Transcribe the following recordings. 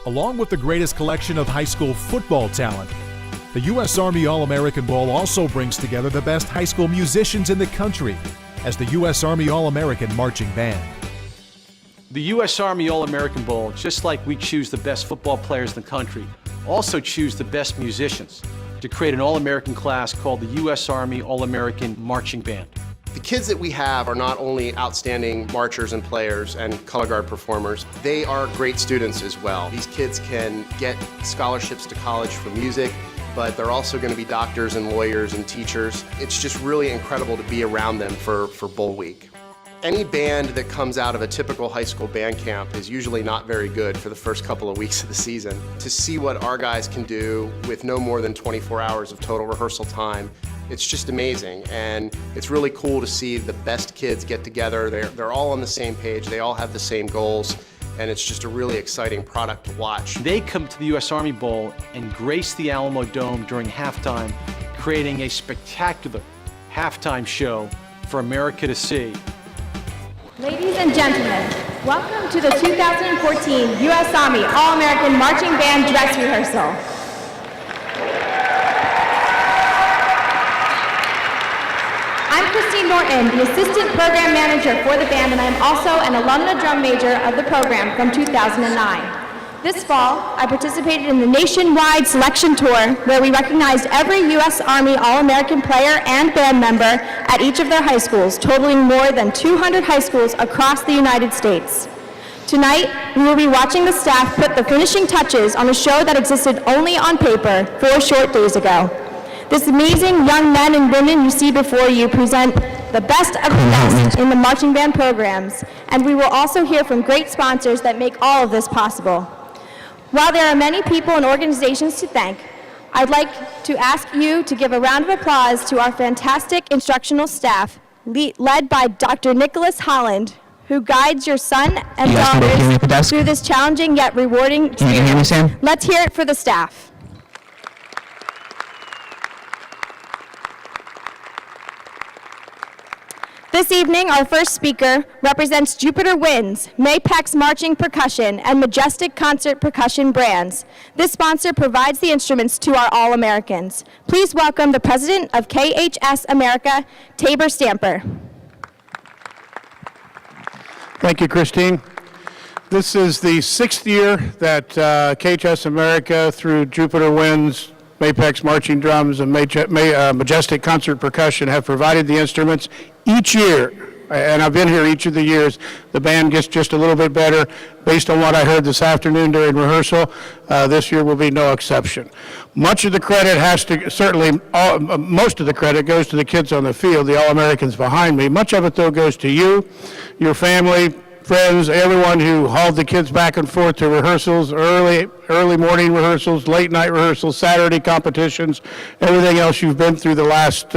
Along with the greatest collection of high school football talent, the U.S. Army All-American Bowl also brings together the best high school musicians in the country as the U.S. Army All-American Marching Band. The U.S. Army All-American Bowl, just like we choose the best football players in the country, also choose the best musicians to create an All-American class called the U.S. Army All-American Marching Band. The kids that we have are not only outstanding marchers and players and color guard performers, they are great students as well. These kids can get scholarships to college for music, but they're also going to be doctors and lawyers and teachers. It's just really incredible to be around them for Bowl Week. Any band that comes out of a typical high school band camp is usually not very good for the first couple of weeks of the season. To see what our guys can do with no more than 24 hours of total rehearsal time, it's just amazing, and it's really cool to see the best kids get together. They're all on the same page, they all have the same goals, and it's just a really exciting product to watch. They come to the U.S. Army Bowl and grace the Alamo Dome during halftime, creating a spectacular halftime show for America to see. Ladies and gentlemen, welcome to the 2014 U.S. Army All-American Marching Band Dress Rehearsal. I'm Christine Norton, the Assistant Program Manager for the band, and I'm also an alumna drum major of the program from 2009. This fall, I participated in the nationwide selection tour where we recognized every U.S. Army All-American player and band member at each of their high schools, totaling more than 200 high schools across the United States. Tonight, we will be watching the staff put the finishing touches on a show that existed only on paper 4 short days ago. This amazing young men and women you see before you present the best of the best in the marching band programs, and we will also hear from great sponsors that make all of this possible. While there are many people and organizations to thank, I'd like to ask you to give a round of applause to our fantastic instructional staff, led by Dr. Nicholas Holland, who guides your son and daughters through this challenging yet rewarding experience. Can you hear me, Sam? Let's hear it for the staff. This evening, our first speaker represents Jupiter Winds, Mapex Marching Percussion, and Majestic Concert Percussion brands. This sponsor provides the instruments to our All-Americans. Please welcome the president of KHS America, Tabor Stamper. Thank you, Christine. This is the 6th year that KHS America, through Jupiter Winds, Mapex Marching Drums, and Majestic Concert Percussion, have provided the instruments. Each year, and I've been here each of the years, the band gets just a little bit better. Based on what I heard this afternoon during rehearsal, this year will be no exception. Much of the credit most of the credit goes to the kids on the field, the All-Americans behind me. Much of it, though, goes to you, your family, friends, everyone who hauled the kids back and forth to rehearsals, early morning rehearsals, late night rehearsals, Saturday competitions, everything else you've been through the last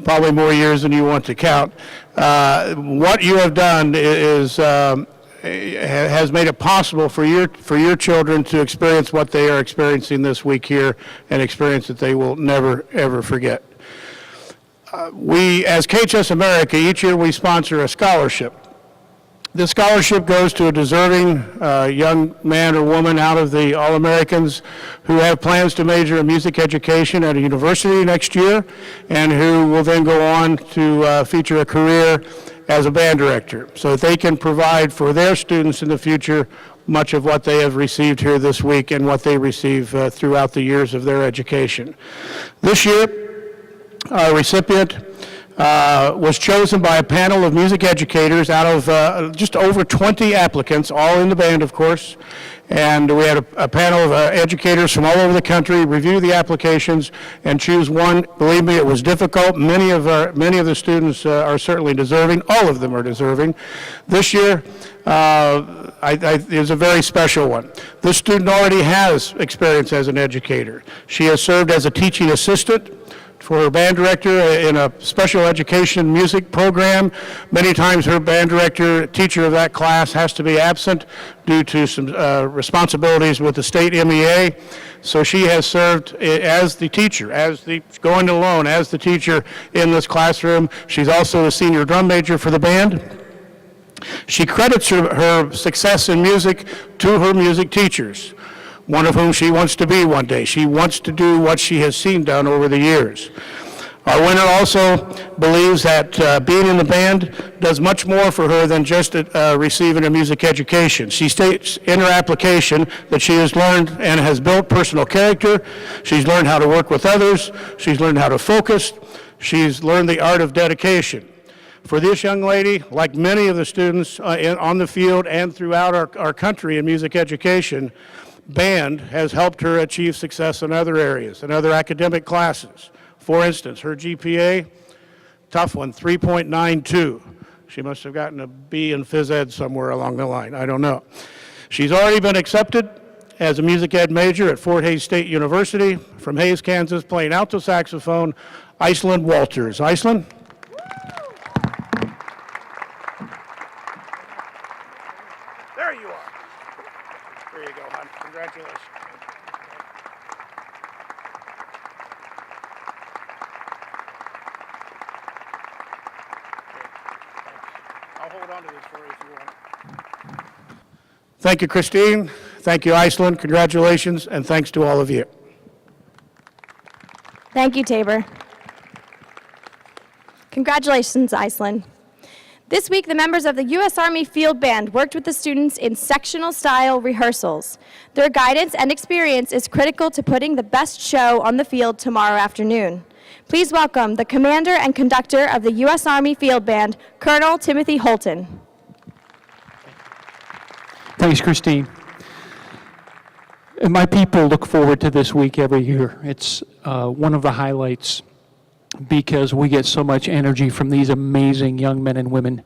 probably more years than you want to count. What you have done has made it possible for your children to experience what they are experiencing this week here, an experience that they will never, ever forget. We, as KHS America, each year we sponsor a scholarship. This scholarship goes to a deserving young man or woman out of the All-Americans who have plans to major in music education at a university next year, and who will then go on to feature a career as a band director, so that they can provide for their students in the future much of what they have received here this week and what they receive throughout the years of their education. This year, our recipient was chosen by a panel of music educators out of just over 20 applicants, all in the band, of course. And we had a panel of educators from all over the country review the applications and choose one. Believe me, it was difficult. Many of the students are certainly deserving. All of them are deserving. This year is a very special one. This student already has experience as an educator. She has served as a teaching assistant for her band director in a special education music program. Many times her band director, teacher of that class, has to be absent due to some responsibilities with the state MEA. So she has served as the teacher, going alone as the teacher in this classroom. She's also a senior drum major for the band. She credits her success in music to her music teachers, one of whom she wants to be one day. She wants to do what she has seen done over the years. Our winner also believes that being in the band does much more for her than just receiving a music education. She states in her application that she has learned and has built personal character. She's learned how to work with others. She's learned how to focus. She's learned the art of dedication. For this young lady, like many of the students on the field and throughout our country in music education, band has helped her achieve success in other areas, in other academic classes. For instance, her GPA, tough one, 3.92. She must have gotten a B in phys ed somewhere along the line. I don't know. She's already been accepted as a music ed major at Fort Hays State University. From Hays, Kansas, playing alto saxophone, Iceland Walters. Iceland? There you are. There you go, hon. Congratulations. I'll hold on to this for you if you want. Thank you, Christine. Thank you, Iceland. Congratulations, and thanks to all of you. Thank you, Tabor. Congratulations, Iceland. This week, the members of the U.S. Army Field Band worked with the students in sectional-style rehearsals. Their guidance and experience is critical to putting the best show on the field tomorrow afternoon. Please welcome the commander and conductor of the U.S. Army Field Band, Colonel Timothy Holton. Thanks, Christine. And my people look forward to this week every year. It's one of the highlights because we get so much energy from these amazing young men and women.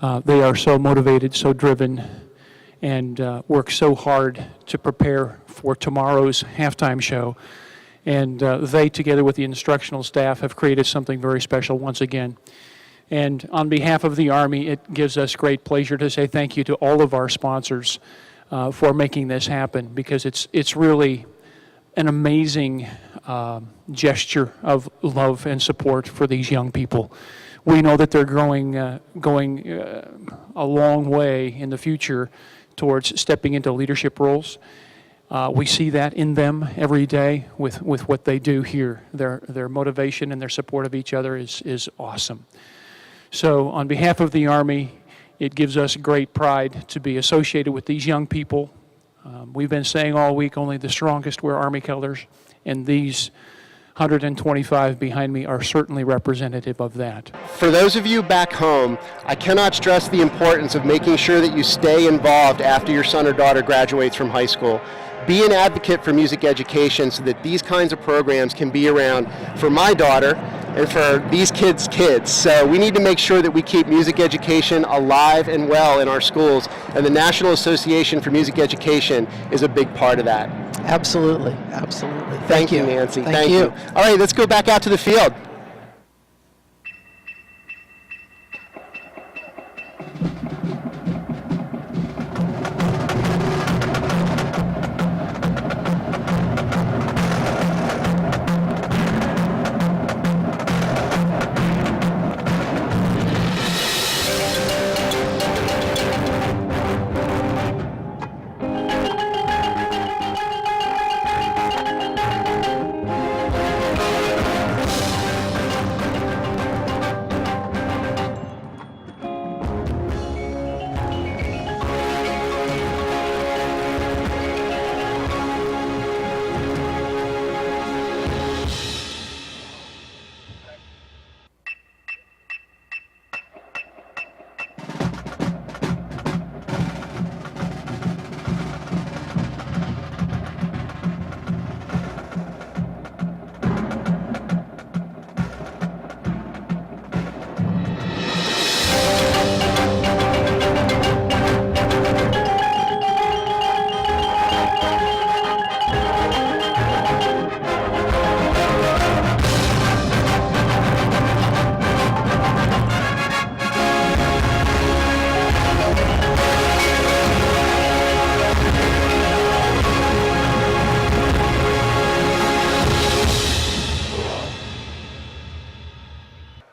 They are so motivated, so driven, and work so hard to prepare for tomorrow's halftime show. And they, together with the instructional staff, have created something very special once again. And on behalf of the Army, it gives us great pleasure to say thank you to all of our sponsors for making this happen, because it's really an amazing gesture of love and support for these young people. We know that they're going a long way in the future towards stepping into leadership roles. We see that in them every day with what they do here. Their motivation and their support of each other is awesome. So on behalf of the Army, it gives us great pride to be associated with these young people. We've been saying all week, only the strongest wear Army colors, and these 125 behind me are certainly representative of that. For those of you back home, I cannot stress the importance of making sure that you stay involved after your son or daughter graduates from high school. Be an advocate for music education so that these kinds of programs can be around for my daughter and for these kids' kids. So we need to make sure that we keep music education alive and well in our schools, and the National Association for Music Education is a big part of that. Absolutely, absolutely. Thank you, Nancy. Thank you. All right, let's go back out to the field.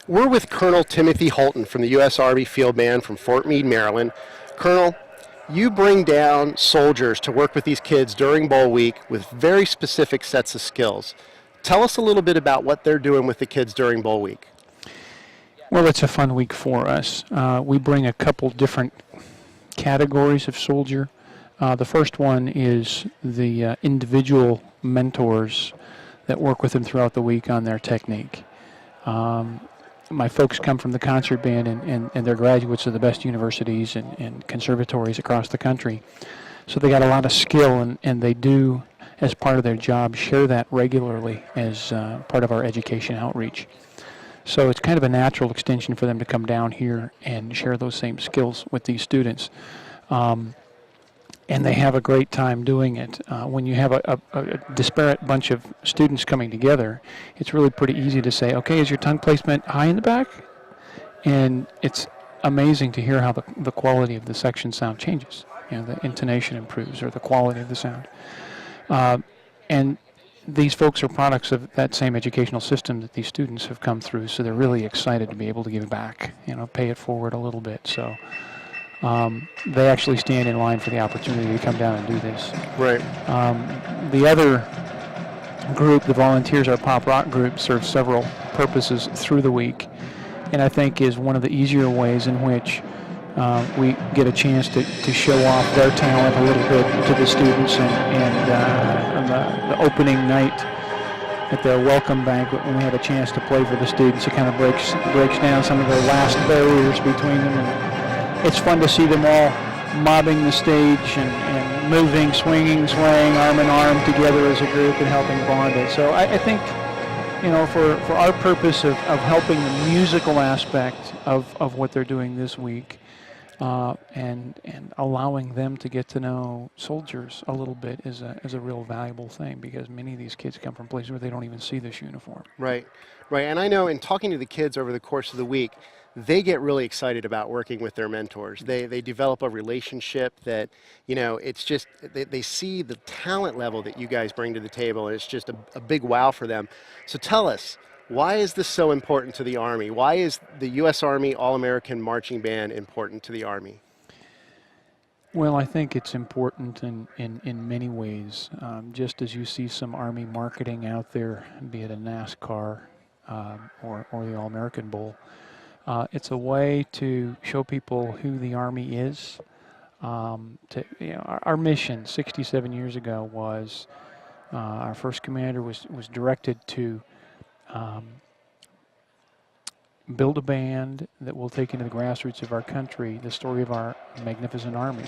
We're with Colonel Timothy Holton from the U.S. Army Field Band from Fort Meade, Maryland. Colonel, you bring down soldiers to work with these kids during bowl week with very specific sets of skills. Tell us a little bit about what they're doing with the kids during bowl week. Well, it's a fun week for us. We bring a couple different categories of soldier. The first one is the individual mentors that work with them throughout the week on their technique. My folks come from the concert band, and they're graduates of the best universities and conservatories across the country. So they got a lot of skill, and they do, as part of their job, share that regularly as part of our education outreach. So it's kind of a natural extension for them to come down here and share those same skills with these students. And they have a great time doing it. When you have a disparate bunch of students coming together, it's really pretty easy to say, okay, is your tongue placement high in the back? And it's amazing to hear how the quality of the section sound changes. You know, the intonation improves, or the quality of the sound. And these folks are products of that same educational system that these students have come through, so they're really excited to be able to give back, you know, pay it forward a little bit. So they actually stand in line for the opportunity to come down and do this. Right. The other group, the volunteers, our pop rock group, serves several purposes through the week, and I think is one of the easier ways in which we get a chance to show off their talent a little bit to the students, and on the opening night at the welcome banquet, when we have a chance to play for the students, it kind of breaks down some of the last barriers between them, and it's fun to see them all mobbing the stage and moving, swinging, swaying, arm in arm together as a group and helping bond it. So I think, you know, for our purpose of helping the musical aspect of what they're doing this week, and allowing them to get to know soldiers a little bit is a real valuable thing, because many of these kids come from places where they don't even see this uniform. Right, right. And I know in talking to the kids over the course of the week, they get really excited about working with their mentors. They develop a relationship that, you know, it's just, they see the talent level that you guys bring to the table, and it's just a big wow for them. So tell us, why is this so important to the Army? Why is the U.S. Army All-American Marching Band important to the Army? Well, I think it's important in many ways. Just as you see some Army marketing out there, be it a NASCAR or the All-American Bowl, it's a way to show people who the Army is. Our mission 67 years ago was, our first commander was directed to build a band that will take into the grassroots of our country the story of our magnificent Army.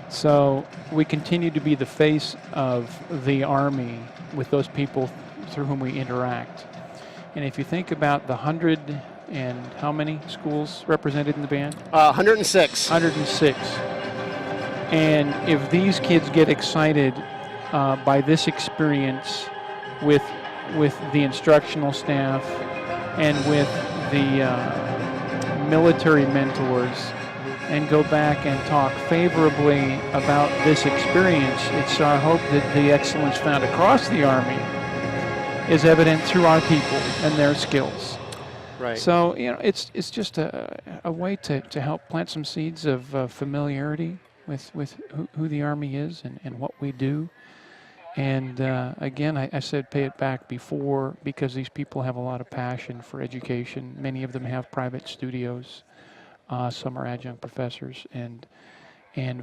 So we continue to be the face of the Army with those people through whom we interact. And if you think about the 100 and how many schools represented in the band? 106. 106. And if these kids get excited by this experience with the instructional staff and with the military mentors, and go back and talk favorably about this experience, it's our hope that the excellence found across the Army is evident through our people and their skills. Right. So, you know, it's just a way to help plant some seeds of familiarity with who the Army is and what we do. And again, I said pay it back before, because these people have a lot of passion for education. Many of them have private studios. Some are adjunct professors. And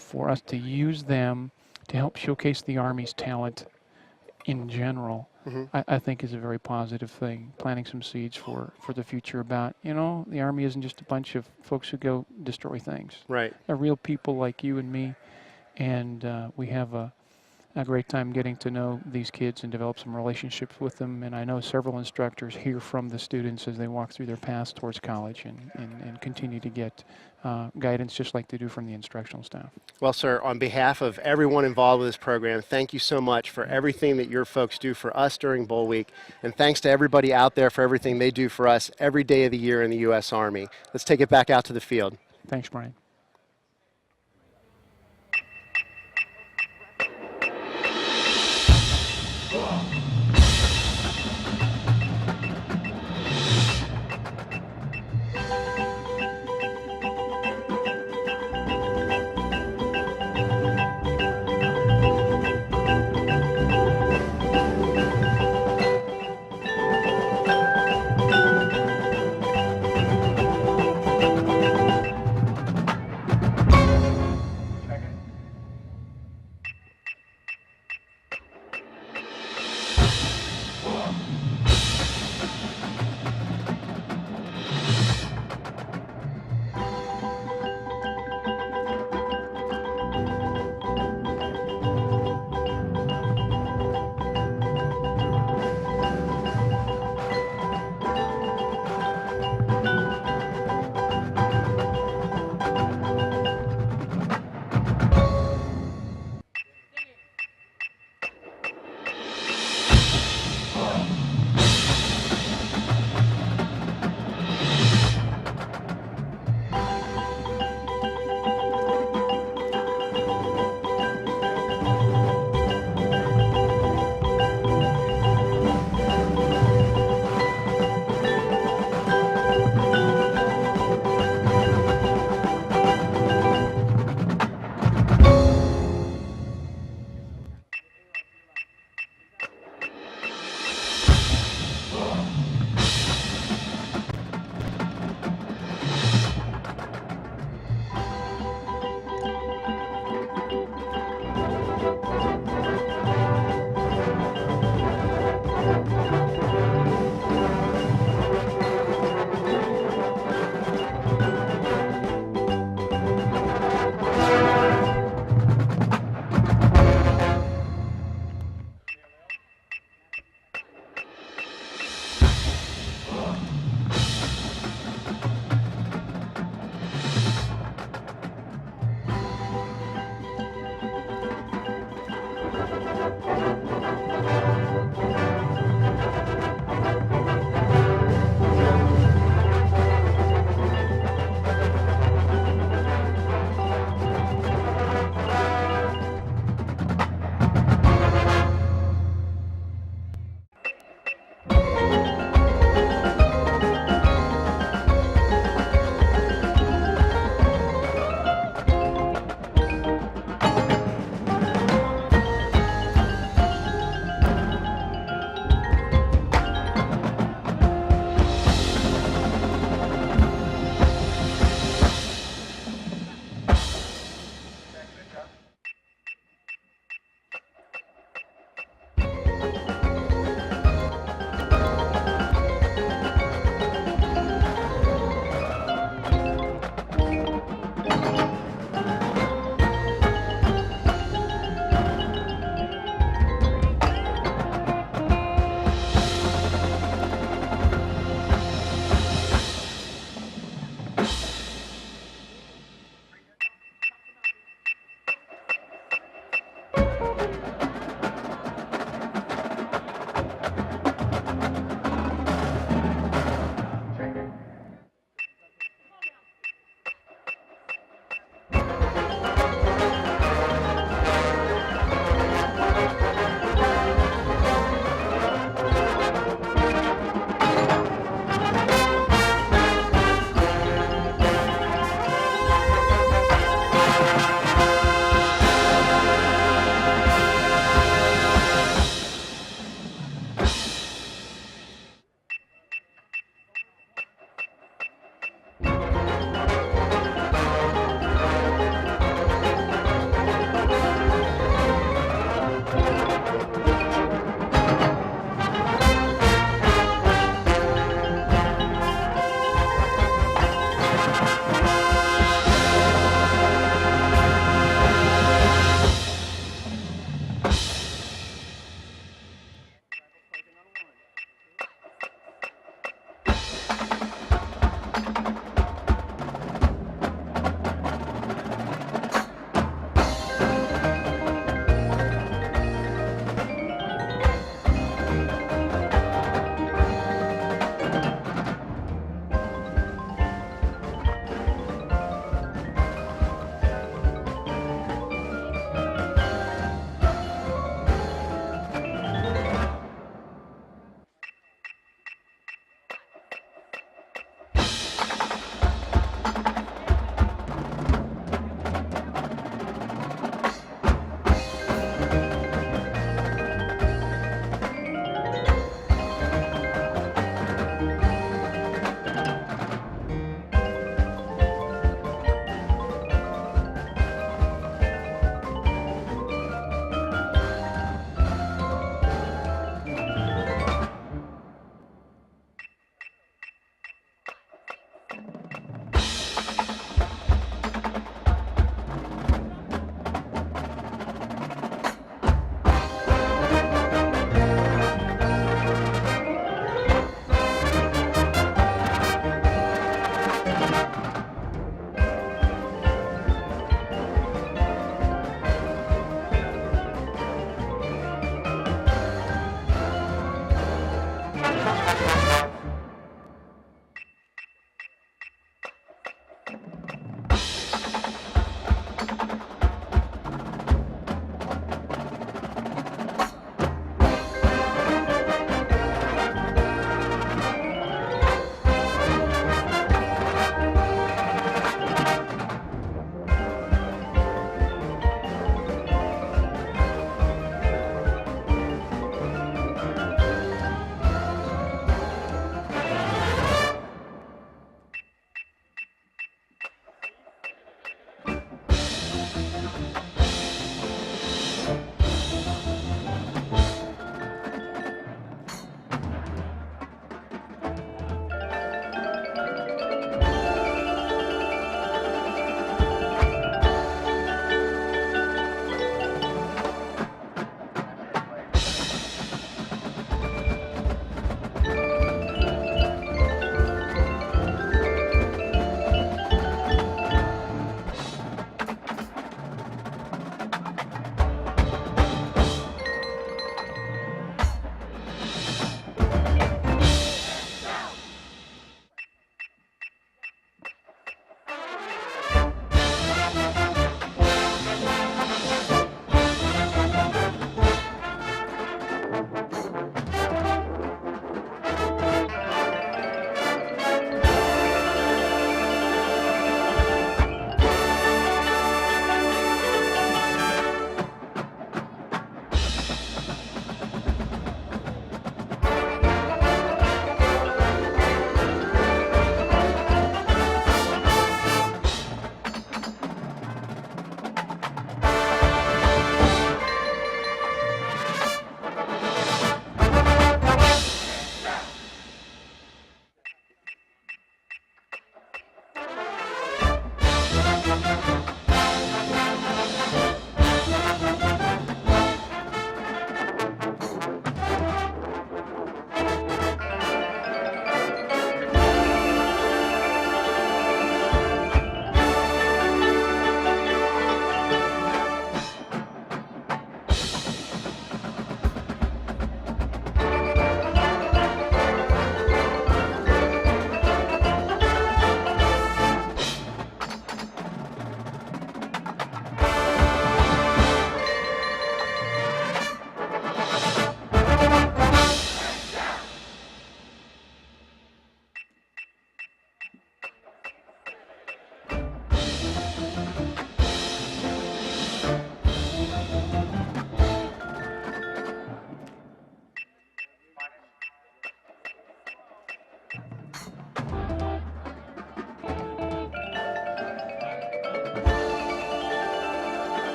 for us to use them to help showcase the Army's talent in general, I think is a very positive thing, planting some seeds for the future about, you know, the Army isn't just a bunch of folks who go destroy things. Right. They're real people like you and me, and we have a great time getting to know these kids and develop some relationships with them. And I know several instructors hear from the students as they walk through their paths towards college and continue to get guidance just like they do from the instructional staff. Well, sir, on behalf of everyone involved with this program, thank you so much for everything that your folks do for us during Bowl Week. And thanks to everybody out there for everything they do for us every day of the year in the U.S. Army. Let's take it back out to the field. Thanks, Brian.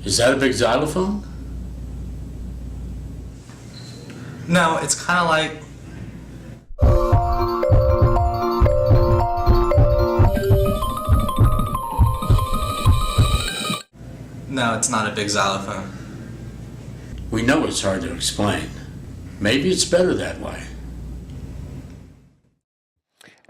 Is that a big xylophone? No, it's kind of like... No, it's not a big xylophone. We know it's hard to explain. Maybe it's better that way.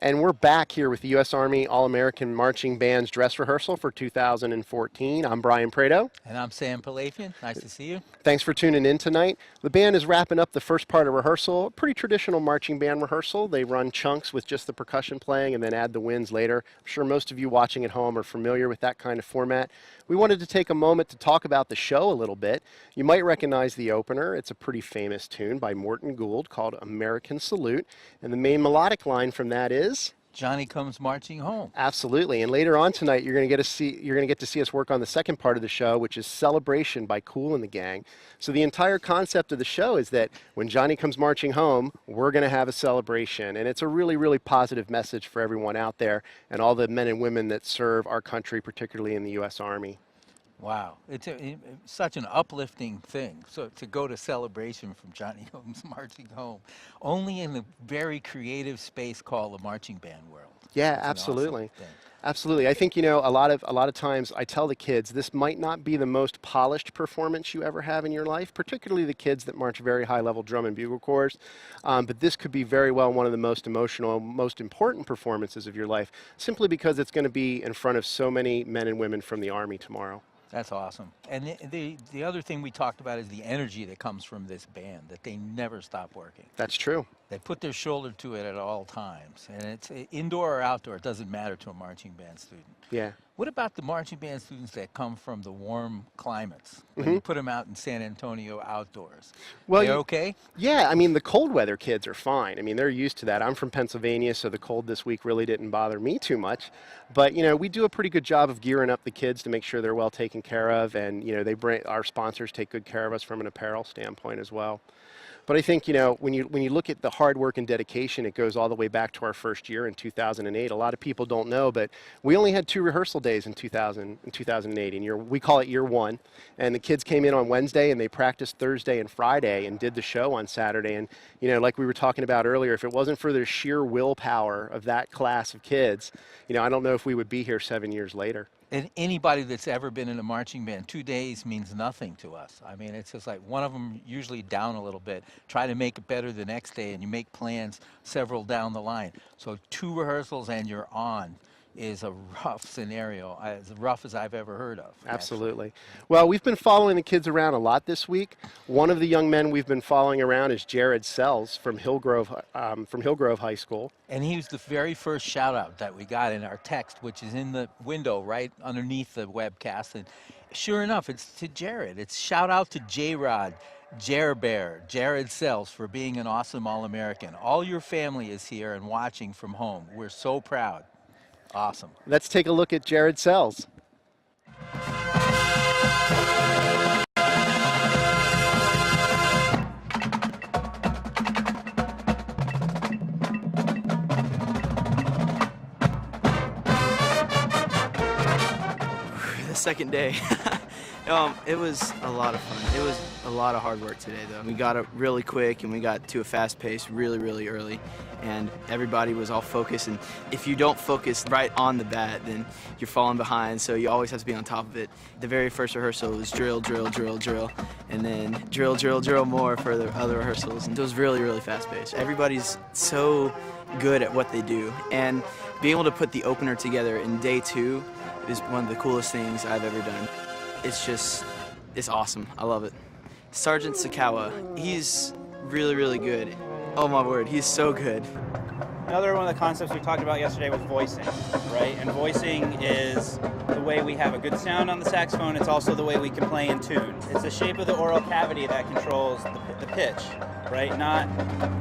And we're back here with the U.S. Army All-American Marching Band's dress rehearsal for 2014. I'm Brian Prado. And I'm Sam Palafian. Nice to see you. Thanks for tuning in tonight. The band is wrapping up the first part of rehearsal, a pretty traditional marching band rehearsal. They run chunks with just the percussion playing and then add the winds later. I'm sure most of you watching at home are familiar with that kind of format. We wanted to take a moment to talk about the show a little bit. You might recognize the opener. It's a pretty famous tune by Morton Gould called American Salute. And the main melodic line from that is... Johnny Comes Marching Home. Absolutely. And later on tonight, you're going to get to see us work on the second part of the show, which is Celebration by Kool and the Gang. So the entire concept of the show is that when Johnny comes marching home, we're going to have a celebration. And it's a really, really positive message for everyone out there and all the men and women that serve our country, particularly in the U.S. Army. Wow. It's such an uplifting thing. So to go to Celebration from Johnny Comes Marching Home, only in the very creative space called the marching band world. Yeah, It's an absolutely. awesome thing. Absolutely. I think, a lot of times I tell the kids this might not be the most polished performance you ever have in your life, particularly the kids that march very high-level drum and bugle corps, but this could be very well one of the most emotional, most important performances of your life, simply because it's going to be in front of so many men and women from the Army tomorrow. That's awesome. And the other thing we talked about is the energy that comes from this band, that they never stop working. That's true. They put their shoulder to it at all times. And it's indoor or outdoor, it doesn't matter to a marching band student. Yeah. What about the marching band students that come from the warm climates? When you put them out in San Antonio outdoors, Well, they're okay? Yeah, I mean, the cold weather kids are fine. I mean, they're used to that. I'm from Pennsylvania, so the cold this week really didn't bother me too much. But, we do a pretty good job of gearing up the kids to make sure they're well taken care of. And, our sponsors take good care of us from an apparel standpoint as well. But I think, when you look at the hard work and dedication, it goes all the way back to our first year in 2008. A lot of people don't know, but we only had 2 rehearsal days in 2008. And we call it year one. And the kids came in on Wednesday and they practiced Thursday and Friday and did the show on Saturday. And, like we were talking about earlier, if it wasn't for the sheer willpower of that class of kids, I don't know if we would be here 7 years later. And anybody that's ever been in a marching band, 2 days means nothing to us. I mean, it's just like one of them usually down a little bit, try to make it better the next day, and you make plans several down the line. So 2 rehearsals and you're on is a rough scenario, as rough as I've ever heard of. Absolutely. Actually. Well, we've been following the kids around a lot this week. One of the young men we've been following around is Jared Sells from Hillgrove High School. And he was the very first shout out that we got in our text, which is in the window right underneath the webcast. And sure enough, it's to Jared. It's shout out to J-Rod, Bear, Jared Sells for being an awesome All-American. All your family is here and watching from home. We're so proud. Awesome. Let's take a look at Jared Sells. The second day. It was a lot of fun. It was a lot of hard work today, though. We got up really quick and we got to a fast pace really, really early. And everybody was all focused. And if you don't focus right on the bat, then you're falling behind. So you always have to be on top of it. The very first rehearsal was drill, drill, drill, drill. And then drill, drill, drill more for the other rehearsals. And it was really, really fast paced. Everybody's so good at what they do. And being able to put the opener together in day 2 is one of the coolest things I've ever done. It's awesome. I love it. Sergeant Sakawa, he's really, really good. Oh my word, he's so good. Another one of the concepts we talked about yesterday was voicing, right? And voicing is the way we have a good sound on the saxophone. It's also the way we can play in tune. It's the shape of the oral cavity that controls the pitch, right? Not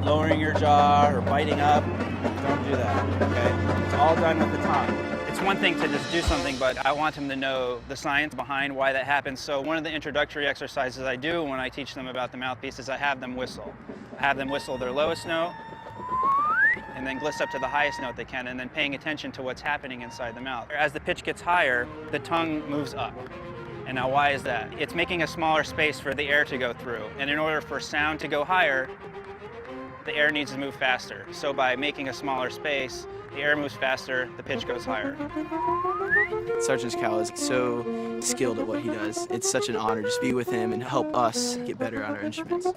lowering your jaw or biting up. Don't do that, okay? It's all done with the tongue. It's one thing to just do something, but I want them to know the science behind why that happens. So one of the introductory exercises I do when I teach them about the mouthpiece is I have them whistle. I have them whistle their lowest note, and then gliss up to the highest note they can, and then paying attention to what's happening inside the mouth. As the pitch gets higher, the tongue moves up. And now why is that? It's making a smaller space for the air to go through. And in order for sound to go higher, the air needs to move faster. So by making a smaller space, the air moves faster, the pitch goes higher. Sergeant Cal is so skilled at what he does. It's such an honor just to be with him and help us get better on our instruments.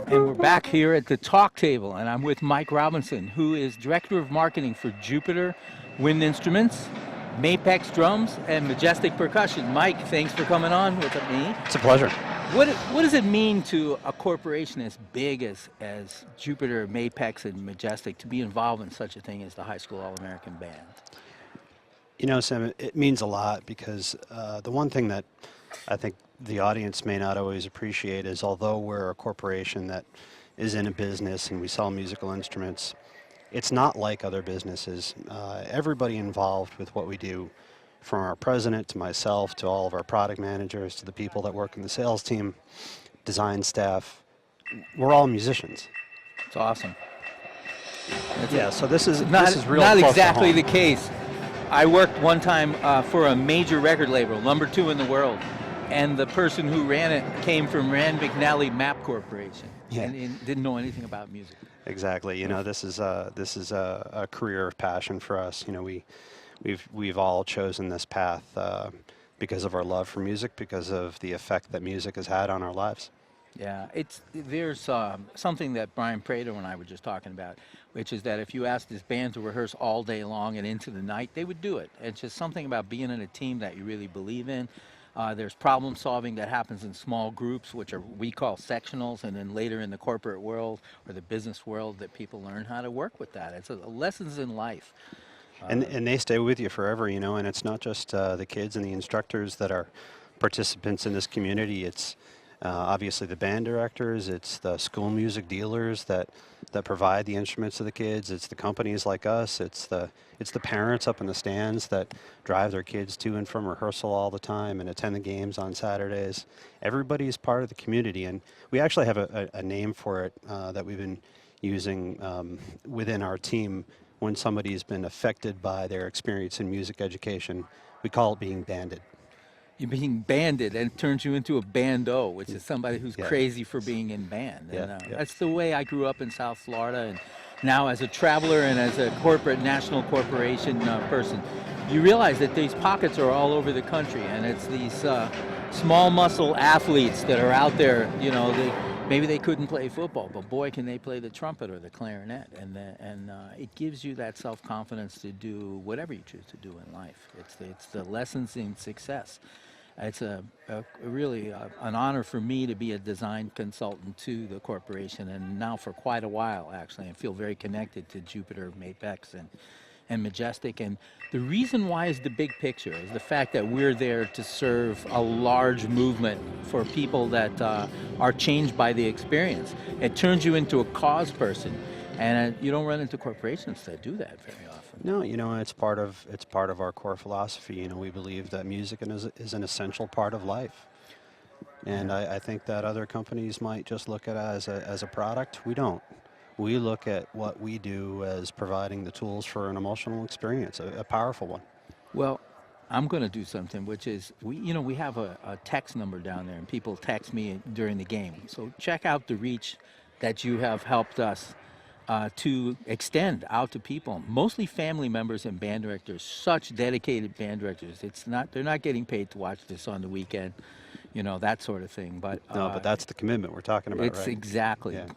And we're back here at the talk table, and I'm with Mike Robinson, who is Director of Marketing for Jupiter Wind Instruments, Mapex Drums, and Majestic Percussion. Mike, thanks for coming on with me. It's a pleasure. What does it mean to a corporation as big as Jupiter, Mapex, and Majestic to be involved in such a thing as the High School All-American Band? You know, Sam, it means a lot because the one thing that I think the audience may not always appreciate is although we're a corporation that is in a business and we sell musical instruments, it's not like other businesses. Everybody involved with what we do, from our president to myself to all of our product managers to the people that work in the sales team, design staff, we're all musicians. It's awesome. So this is not real not close exactly to the home. case. I worked one time for a major record label, #2 in the world, and the person who ran it came from Rand McNally Map Corporation, and didn't know anything about music. Exactly. You know, this is a career of passion for us. You know, we've all chosen this path because of our love for music, because of the effect that music has had on our lives. Yeah, there's something that Brian Prater and I were just talking about, which is that if you asked this band to rehearse all day long and into the night, they would do it. It's just something about being in a team that you really believe in. There's problem solving that happens in small groups, which we call sectionals, and then later in the corporate world or the business world that people learn how to work with that. It's lessons in life. And they stay with you forever, you know, and it's not just the kids and the instructors that are participants in this community. It's obviously the band directors, it's the school music dealers that provide the instruments to the kids, it's the companies like us, it's the parents up in the stands that drive their kids to and from rehearsal all the time and attend the games on Saturdays. Everybody is part of the community, and we actually have a name for it that we've been using within our team when somebody's been affected by their experience in music education. We call it being banded. You're being banded, and it turns you into a bando, which is somebody who's crazy for being in band. And, that's the way I grew up in South Florida, and now as a traveler and as a national corporation person, you realize that these pockets are all over the country, and it's these small muscle athletes that are out there. You know, maybe they couldn't play football, but boy, can they play the trumpet or the clarinet, and it gives you that self-confidence to do whatever you choose to do in life. It's the lessons in success. It's really an honor for me to be a design consultant to the corporation, and now for quite a while, actually. I feel very connected to Jupiter, Mapex, and Majestic. And the reason why is the big picture, is the fact that we're there to serve a large movement for people that are changed by the experience. It turns you into a cause person, and you don't run into corporations that do that very often. No, you know, it's part of our core philosophy. You know, we believe that music is an essential part of life, and I think that other companies might just look at it as a product. We don't. We look at what we do as providing the tools for an emotional experience, a powerful one. Well, I'm going to do something, which is we have a text number down there, and people text me during the game. So check out the reach that you have helped us to extend out to people, mostly family members and band directors, such dedicated band directors. They're not getting paid to watch this on the weekend, you know, that sort of thing. But no, but that's the commitment we're talking about, it's right? Exactly. Yeah.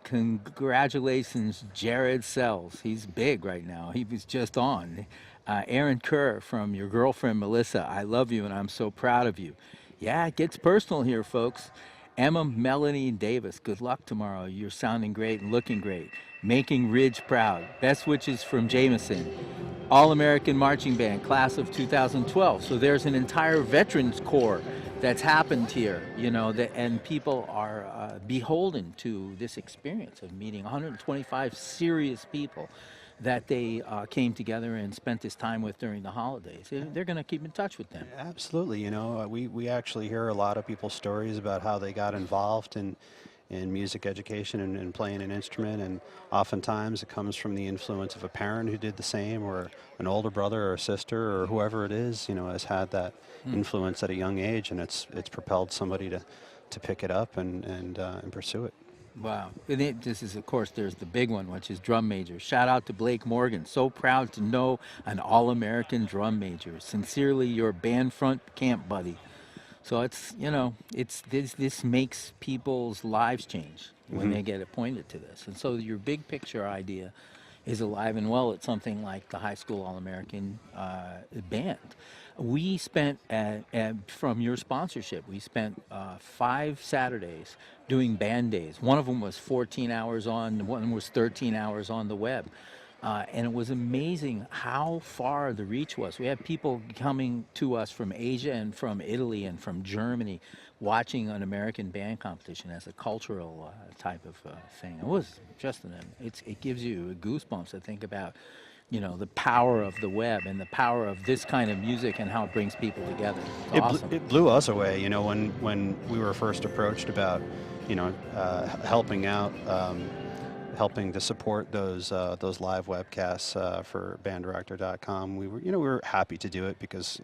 Congratulations, Jared Sells. He's big right now. He was just on. Aaron Kerr from your girlfriend, Melissa. I love you, and I'm so proud of you. Yeah, it gets personal here, folks. Emma, Melanie, Davis, good luck tomorrow. You're sounding great and looking great. Making Ridge proud. Best wishes from Jameson. All-American Marching Band, class of 2012. So there's an entire Veterans Corps that's happened here, you know, and people are beholden to this experience of meeting 125 serious people that they came together and spent this time with during the holidays. They're going to keep in touch with them. Absolutely. You know, we actually hear a lot of people's stories about how they got involved in in music education and playing an instrument, and oftentimes it comes from the influence of a parent who did the same, or an older brother or sister or whoever it is, has had that influence at a young age, and it's propelled somebody to pick it up and pursue it. Wow. This is, of course, there's the big one, which is drum major. Shout out to Blake Morgan. So proud to know an All-American drum major. Sincerely, your band front camp buddy. So it's, this makes people's lives change when they get appointed to this. And so your big picture idea is alive and well at something like the High School All-American band. We spent, from your sponsorship, we spent 5 Saturdays doing band days. One of them was 14 hours on, one was 13 hours on the web. And it was amazing how far the reach was. We had people coming to us from Asia and from Italy and from Germany watching an American band competition as a cultural type of thing. It was just, it gives you goosebumps to think about, the power of the web and the power of this kind of music and how it brings people together. It's awesome. It blew us away, when we were first approached about, helping out, helping to support those live webcasts for banddirector.com. We were happy to do it because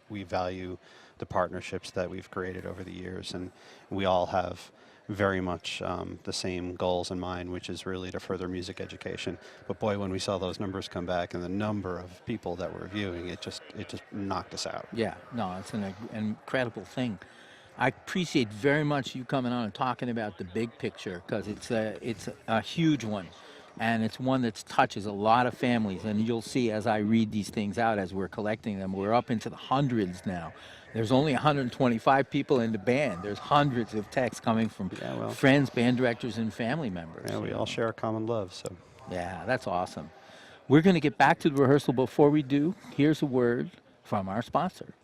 we value the partnerships that we've created over the years, and we all have very much the same goals in mind, which is really to further music education. But boy, when we saw those numbers come back and the number of people that were viewing, it just knocked us out. Yeah, no, it's an incredible thing. I appreciate very much you coming on and talking about the big picture, because it's a huge one, and it's one that touches a lot of families. And you'll see as I read these things out, as we're collecting them, we're up into the hundreds now. There's only 125 people in the band. There's hundreds of texts coming from friends, band directors, and family members. Yeah, we all share a common love. So. Yeah, that's awesome. We're going to get back to the rehearsal. Before we do, here's a word from our sponsor.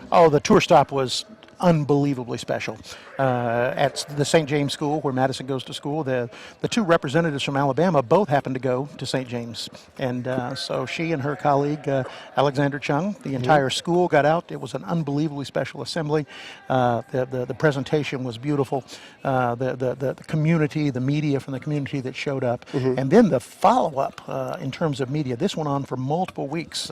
Oh, the tour stop was unbelievably special. At the St. James School, where Madison goes to school, the two representatives from Alabama both happened to go to St. James. And so she and her colleague, Alexander Chung, the entire school got out. It was an unbelievably special assembly. The presentation was beautiful. The community, the media from the community that showed up. And then the follow-up in terms of media, this went on for multiple weeks,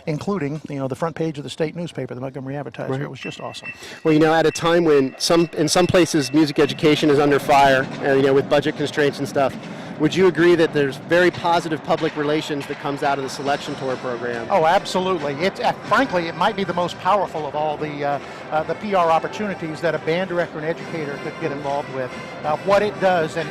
including the front page of the state newspaper, the Montgomery Advertiser. It was just awesome. Well, at a time when in some places music education is under fire, with budget constraints and stuff, would you agree that there's very positive public relations that comes out of the selection tour program? Oh, absolutely. It's frankly, it might be the most powerful of all the PR opportunities that a band director and educator could get involved with. What it does and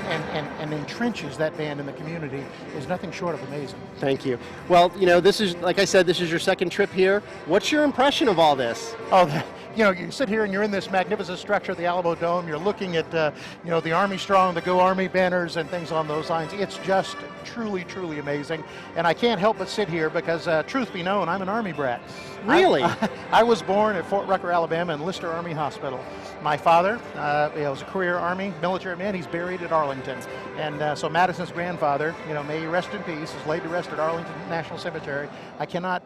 entrenches that band in the community is nothing short of amazing. Thank you. Well, this is, like I said, this is your second trip here. What's your impression of all this? Oh, you sit here and you're in this magnificent structure, the Alamo Dome. You're looking at, the Army Strong, the Go Army banners and things on those lines. It's just truly, truly amazing. And I can't help but sit here because, truth be known, I'm an Army brat. Really? I was born at Fort Rucker, Alabama, in Lister Army Hospital. My father was a career Army military man. He's buried at Arlington. And so Madison's grandfather, may he rest in peace, is laid to rest at Arlington National Cemetery. I cannot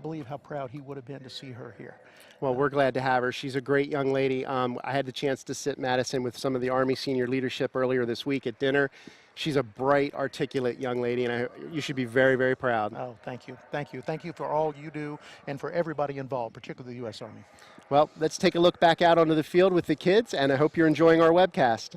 believe how proud he would have been to see her here. Well, we're glad to have her. She's a great young lady. I had the chance to sit Madison with some of the Army senior leadership earlier this week at dinner. She's a bright, articulate young lady, and you should be very, very proud. Oh, thank you. Thank you. Thank you for all you do and for everybody involved, particularly the U.S. Army. Well, let's take a look back out onto the field with the kids, and I hope you're enjoying our webcast.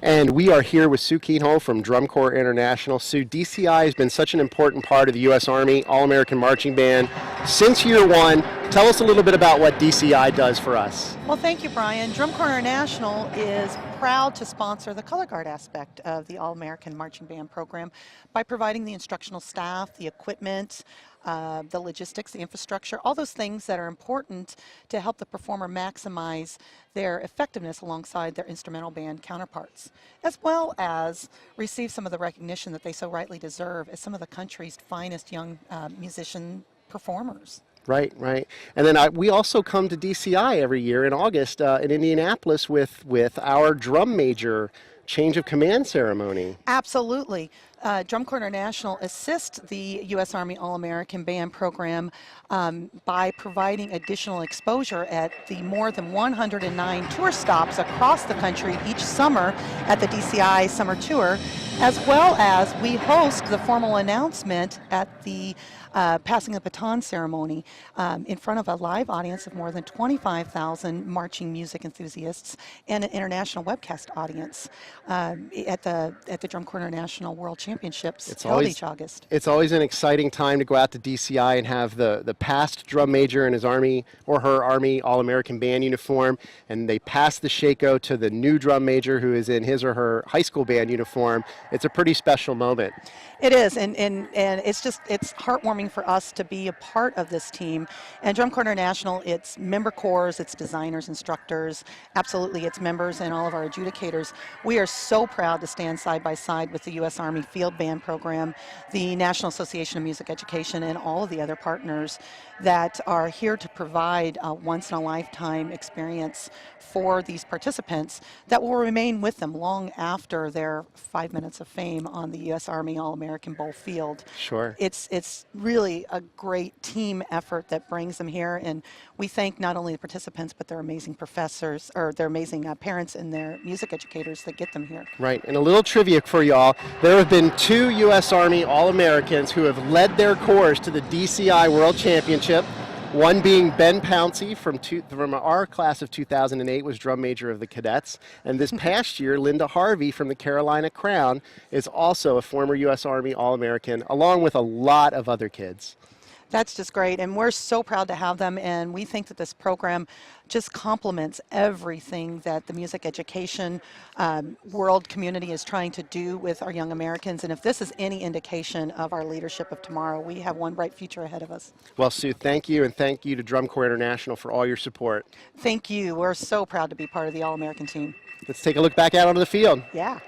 And we are here with Sue Keenhole from Drum Corps International. Sue, DCI has been such an important part of the U.S. Army All-American Marching Band since year one. Tell us a little bit about what DCI does for us. Well, thank you, Brian. Drum Corps International is proud to sponsor the color guard aspect of the All-American Marching Band program by providing the instructional staff, the equipment, the logistics, the infrastructure, all those things that are important to help the performer maximize their effectiveness alongside their instrumental band counterparts, as well as receive some of the recognition that they so rightly deserve as some of the country's finest young musician performers. Right, right. And then we also come to DCI every year in August in Indianapolis with our drum major change of command ceremony. Absolutely. Drum Corps International assists the U.S. Army All-American Band program by providing additional exposure at the more than 109 tour stops across the country each summer at the DCI Summer Tour, as well as we host the formal announcement at the passing the baton ceremony in front of a live audience of more than 25,000 marching music enthusiasts and an international webcast audience at the Drum Corps International World Championships held each August. It's always an exciting time to go out to DCI and have the past drum major in his Army or her Army All-American Band uniform, and they pass the Shako to the new drum major who is in his or her high school band uniform. It's a pretty special moment. It is, and it's heartwarming for us to be a part of this team. And Drum Corps International, its member corps, its designers, instructors, absolutely its members and all of our adjudicators. We are so proud to stand side by side with the U.S. Army Field Band Program, the National Association of Music Education, and all of the other partners that are here to provide a once-in-a-lifetime experience for these participants that will remain with them long after their 5 minutes of fame on the U.S. Army All-American Bowl field. Sure. It's really a great team effort that brings them here, and we thank not only the participants but their amazing professors, or their amazing parents and their music educators that get them here. Right, and a little trivia for y'all. There have been 2 U.S. Army All-Americans who have led their corps to the DCI World Championship. One being Ben Pouncey from our class of 2008, was drum major of the cadets. And this past year, Linda Harvey from the Carolina Crown is also a former U.S. Army All-American, along with a lot of other kids. That's just great, and we're so proud to have them, and we think that this program just complements everything that the music education world community is trying to do with our young Americans. And if this is any indication of our leadership of tomorrow, we have one bright future ahead of us. Well, Sue, thank you, and thank you to Drum Corps International for all your support. Thank you. We're so proud to be part of the All-American team. Let's take a look back out onto the field. Yeah.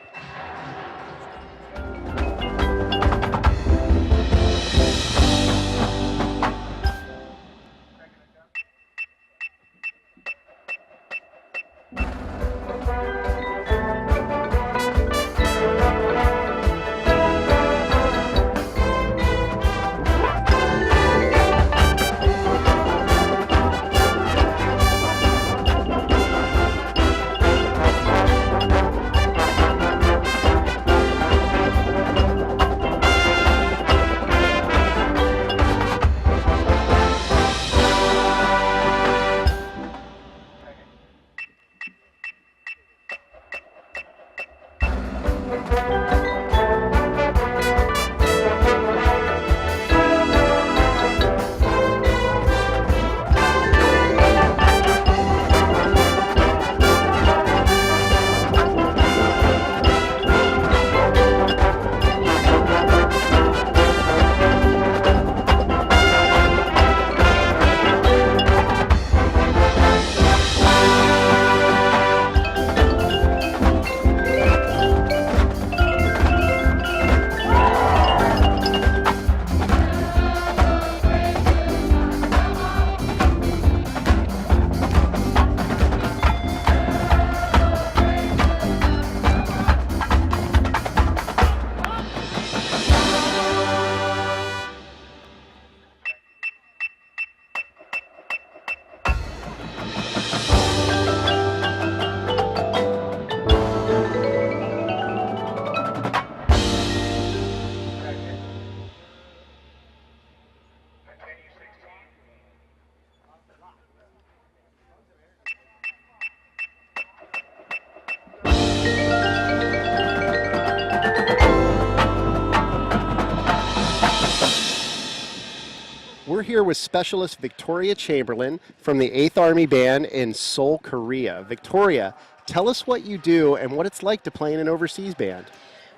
We're here with Specialist Victoria Chamberlain from the 8th Army Band in Seoul, Korea. Victoria, tell us what you do and what it's like to play in an overseas band.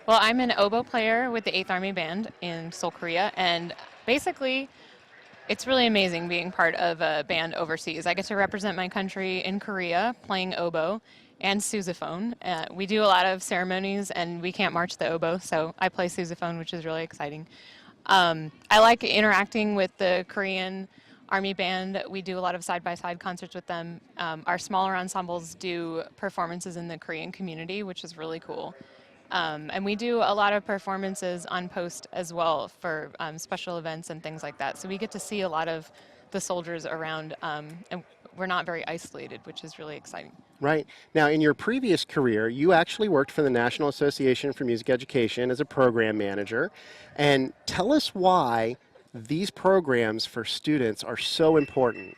Well, I'm an oboe player with the 8th Army Band in Seoul, Korea, and basically it's really amazing being part of a band overseas. I get to represent my country in Korea playing oboe and sousaphone. We do a lot of ceremonies and we can't march the oboe, so I play sousaphone, which is really exciting. I like interacting with the Korean Army Band, we do a lot of side-by-side concerts with them. Our smaller ensembles do performances in the Korean community, which is really cool. And we do a lot of performances on post as well for special events and things like that. So we get to see a lot of the soldiers around, and we're not very isolated, which is really exciting. Right. Now, in your previous career, you actually worked for the National Association for Music Education as a program manager. And tell us why these programs for students are so important.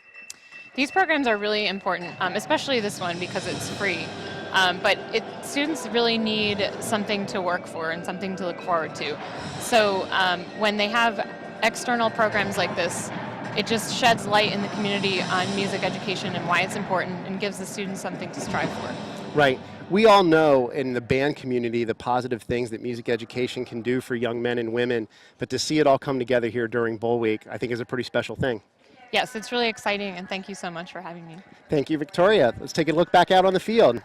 These programs are really important, especially this one because it's free. But students really need something to work for and something to look forward to. So when they have external programs like this, it just sheds light in the community on music education and why it's important and gives the students something to strive for. Right. We all know in the band community the positive things that music education can do for young men and women, but to see it all come together here during Bowl Week, I think is a pretty special thing. Yes, it's really exciting, and thank you so much for having me. Thank you, Victoria. Let's take a look back out on the field.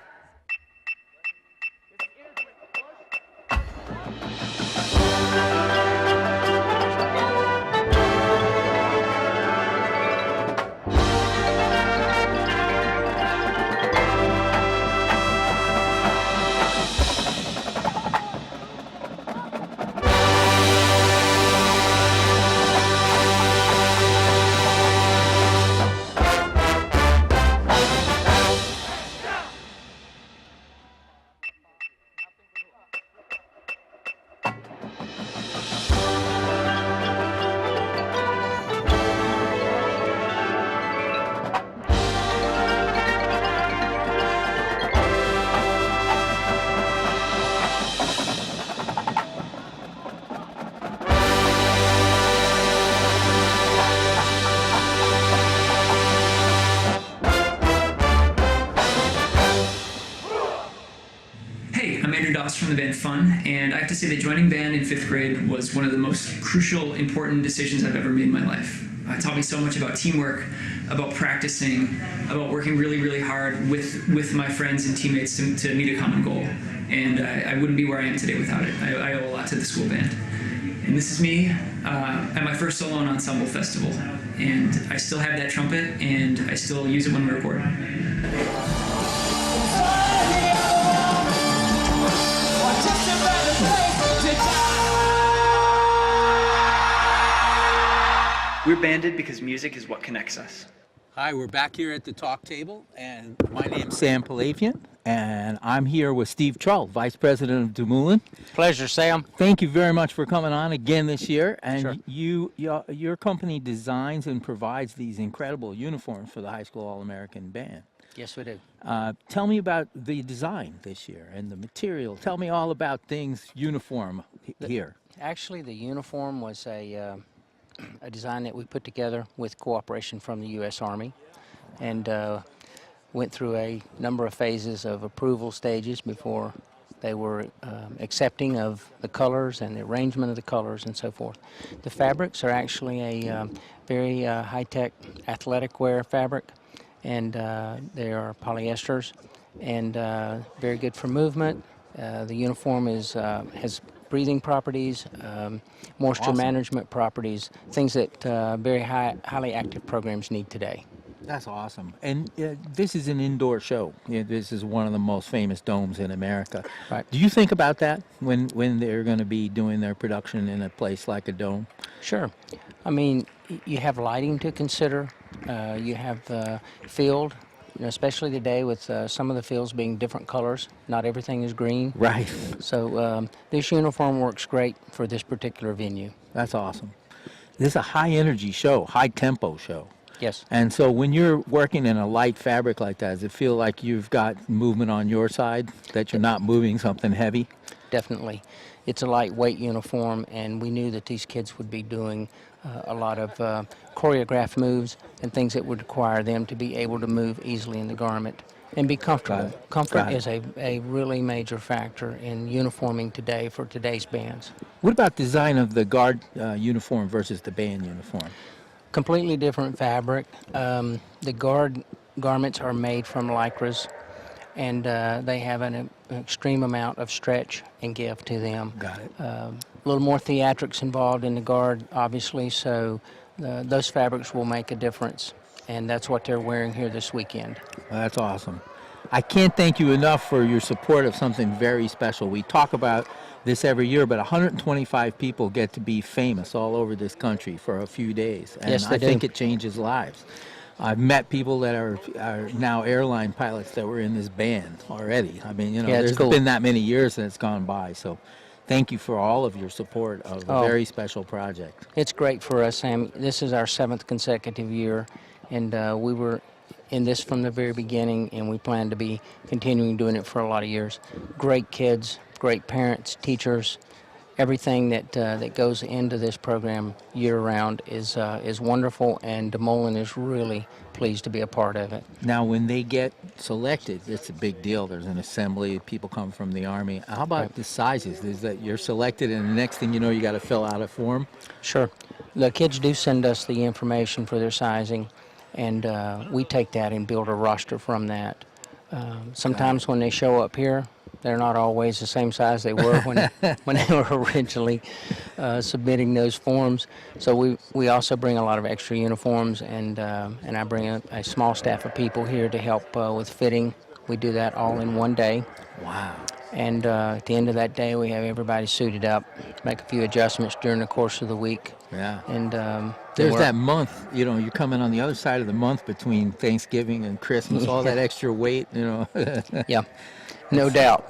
From the band Fun, and I have to say that joining band in 5th grade was one of the most crucial, important decisions I've ever made in my life. It taught me so much about teamwork, about practicing, about working really, really hard with my friends and teammates to meet a common goal. And I wouldn't be where I am today without it. I owe a lot to the school band. And this is me at my first solo and ensemble festival. And I still have that trumpet, and I still use it when we record. We're banded because music is what connects us. Hi, we're back here at the talk table, and my name's Sam Palavian, and I'm here with Steve Trull, Vice President of Dumoulin. Pleasure, Sam. Thank you very much for coming on again this year. And Sure. your company designs and provides these incredible uniforms for the high school All-American Band. Yes, we do. Tell me about the design this year and the material. Tell me all about things uniform here. Actually, the uniform was a design that we put together with cooperation from the U.S. Army, and went through a number of phases of approval stages before they were accepting of the colors and the arrangement of the colors and so forth. The fabrics are actually a very high-tech athletic wear fabric, and they are polyesters and very good for movement. The uniform has breathing properties, moisture management properties, things that very highly active programs need today. That's awesome. And this is an indoor show. This is one of the most famous domes in America. Right. Do you think about that when they're going to be doing their production in a place like a dome? Sure. I mean, you have lighting to consider. You have field. Especially today with some of the fields being different colors. Not everything is green. Right. So this uniform works great for this particular venue. That's awesome. This is a high-energy show, high-tempo show. Yes. And so when you're working in a light fabric like that, does it feel like you've got movement on your side, that you're not moving something heavy? Definitely. It's a lightweight uniform, and we knew that these kids would be doing a lot of choreographed moves and things that would require them to be able to move easily in the garment and be comfortable. Comfort is a really major factor in uniforming today for today's bands. What about design of the guard uniform versus the band uniform? Completely different fabric. The guard garments are made from lycras, and they have an extreme amount of stretch and give to them. Got it. A little more theatrics involved in the guard, obviously, so those fabrics will make a difference, and that's what they're wearing here this weekend. That's awesome. I can't thank you enough for your support of something very special. We talk about this every year, but 125 people get to be famous all over this country for a few days, and Yes, they I think do. it changes lives. I've met people that are now airline pilots that were in this band already. I mean, Yeah, it's there's cool. been that many years that it's gone by, so thank you for all of your support of a Oh. very special project. It's great for us, Sam. This is our 7th consecutive year, and we were in this from the very beginning, and we plan to be continuing doing it for a lot of years. Great kids, great parents, teachers. Everything that goes into this program year-round is wonderful, and Des Moines is really pleased to be a part of it. Now, when they get selected, it's a big deal. There's an assembly, people come from the Army. How about the sizes? Is that you're selected, and the next thing you know, you got to fill out a form? Sure. The kids do send us the information for their sizing, and we take that and build a roster from that. Sometimes when they show up here, they're not always the same size they were when they were originally submitting those forms. So we also bring a lot of extra uniforms, and I bring a small staff of people here to help with fitting. We do that all in one day. Wow. And at the end of that day, we have everybody suited up, make a few adjustments during the course of the week. Yeah. And there's that month, you're coming on the other side of the month between Thanksgiving and Christmas, all that extra weight, Yeah, no doubt.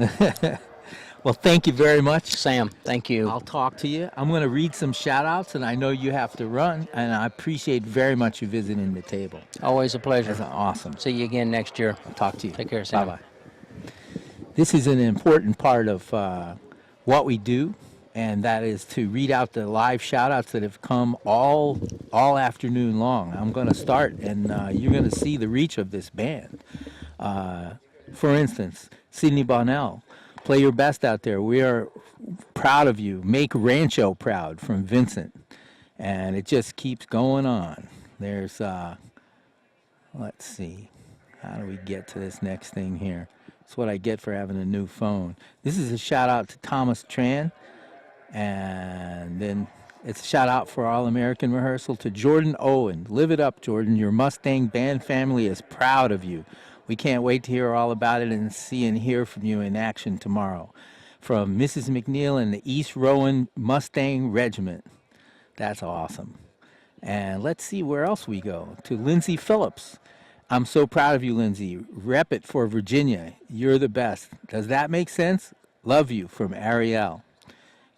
Well, thank you very much. Sam, thank you. I'll talk to you. I'm going to read some shout-outs, and I know you have to run, and I appreciate very much you visiting the table. Always a pleasure. That's awesome. See you again next year. I'll talk to you. Take care, Sam. Bye-bye. This is an important part of what we do, and that is to read out the live shout-outs that have come all afternoon long. I'm going to start, and you're going to see the reach of this band. For instance, Sydney Bonnell, play your best out there. We are proud of you. Make Rancho proud, from Vincent. And it just keeps going on. There's, let's see, how do we get to this next thing here? It's what I get for having a new phone. This is a shout out to Thomas Tran. And then it's a shout out for All-American Rehearsal to Jordan Owen. Live it up, Jordan. Your Mustang band family is proud of you. We can't wait to hear all about it and see and hear from you in action tomorrow. From Mrs. McNeil and the East Rowan Mustang Regiment. That's awesome. And let's see where else we go. To Lindsay Phillips. I'm so proud of you, Lindsay. Rep it for Virginia. You're the best. Does that make sense? Love you, from Ariel.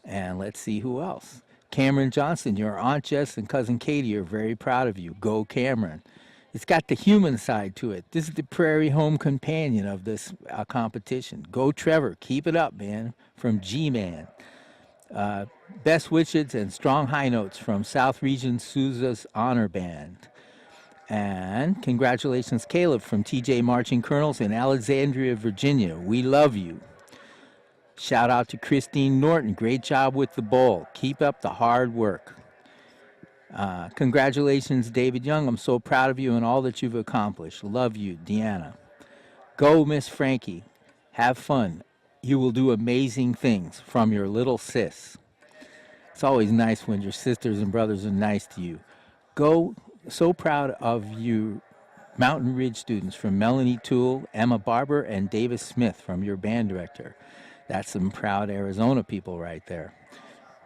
And let's see who else. Cameron Johnson, your Aunt Jess and Cousin Katie are very proud of you. Go Cameron. It's got the human side to it. This is the Prairie Home companion of this competition. Go Trevor. Keep it up, man. From G-Man. Best wishes and strong high notes from South Region Sousa's Honor Band. And congratulations, Caleb, from TJ Marching Colonels in Alexandria, Virginia. We love you. Shout out to Christine Norton. Great job with the bowl. Keep up the hard work. Congratulations, David Young. I'm so proud of you and all that you've accomplished. Love you, Deanna. Go, Miss Frankie. Have fun. You will do amazing things, from your little sis. It's always nice when your sisters and brothers are nice to you. Go. So proud of you, Mountain Ridge students, from Melanie Toole, Emma Barber, and Davis Smith, from your band director. That's some proud Arizona people right there.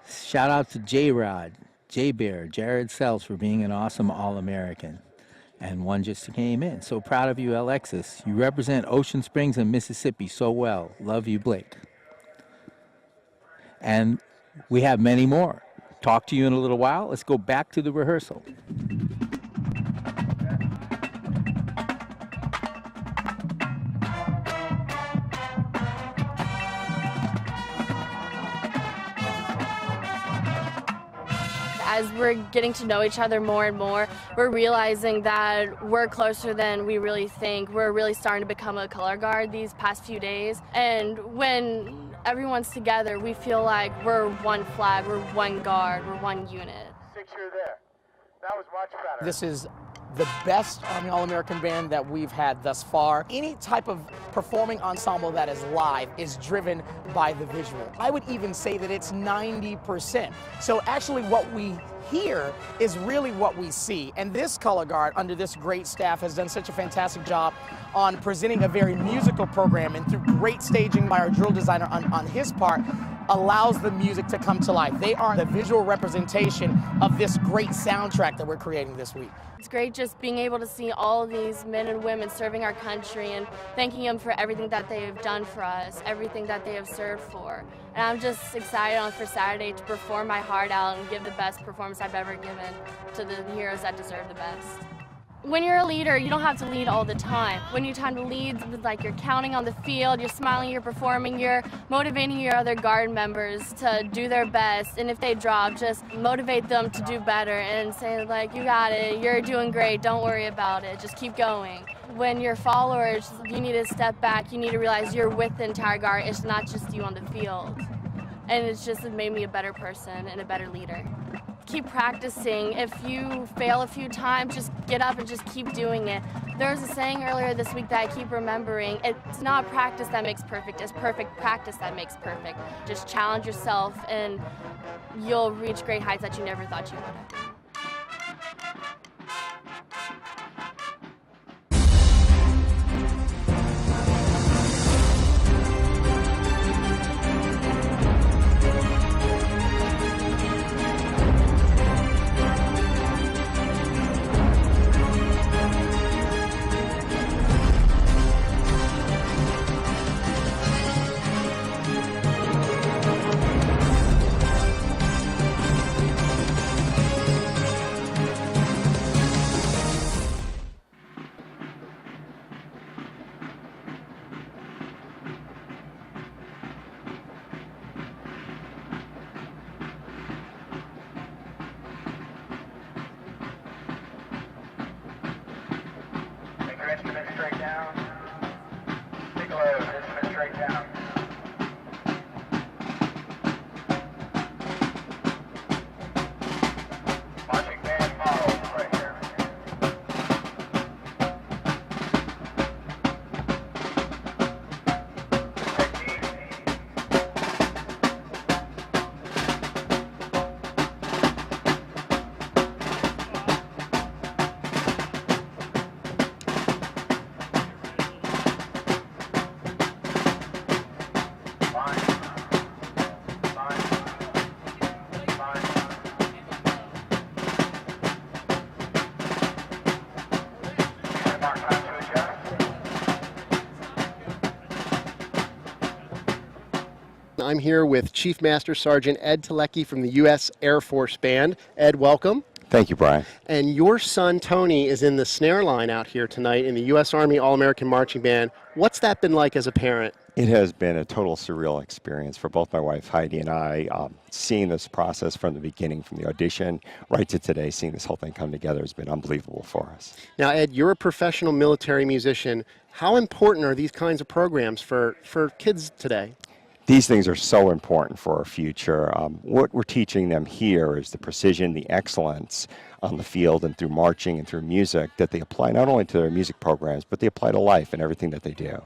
Shout out to J-Rod, J-Bear, Jared Sells for being an awesome All-American. And one just came in. So proud of you, Alexis. You represent Ocean Springs and Mississippi so well. Love you, Blake. And we have many more. Talk to you in a little while. Let's go back to the rehearsal. As we're getting to know each other more and more, we're realizing that we're closer than we really think. We're really starting to become a color guard these past few days. And when everyone's together, we feel like we're one flag, we're one guard, we're one unit. There. That was much better. This is the best Army All-American band that we've had thus far. Any type of performing ensemble that is live is driven by the visual. I would even say that it's 90%. So actually what we hear is really what we see. And this color guard, under this great staff, has done such a fantastic job on presenting a very musical program, and through great staging by our drill designer on his part, allows the music to come to life. They are the visual representation of this great soundtrack that we're creating this week. It's great just being able to see all of these men and women serving our country and thanking them for everything that they have done for us, everything that they have served for. And I'm just excited for Saturday to perform my heart out and give the best performance I've ever given to the heroes that deserve the best. When you're a leader, you don't have to lead all the time. When you time to lead, like you're counting on the field, you're smiling, you're performing, you're motivating your other guard members to do their best. And if they drop, just motivate them to do better and say, like, you got it, you're doing great, don't worry about it, just keep going. When you're followers, you need to step back, you need to realize you're with the entire guard, it's not just you on the field. And it's just made me a better person and a better leader. Keep practicing. If you fail a few times, just get up and just keep doing it. There was a saying earlier this week that I keep remembering. It's not practice that makes perfect, it's perfect practice that makes perfect. Just challenge yourself and you'll reach great heights that you never thought you would have. I'm here with Chief Master Sergeant Ed Telecki from the U.S. Air Force Band. Ed, welcome. Thank you, Brian. And your son, Tony, is in the snare line out here tonight in the U.S. Army All-American Marching Band. What's that been like as a parent? It has been a total surreal experience for both my wife, Heidi, and I. Seeing this process from the beginning, from the audition right to today, seeing this whole thing come together has been unbelievable for us. Now, Ed, you're a professional military musician. How important are these kinds of programs for kids today? These things are so important for our future. What we're teaching them here is the precision, the excellence on the field and through marching and through music that they apply not only to their music programs, but they apply to life and everything that they do.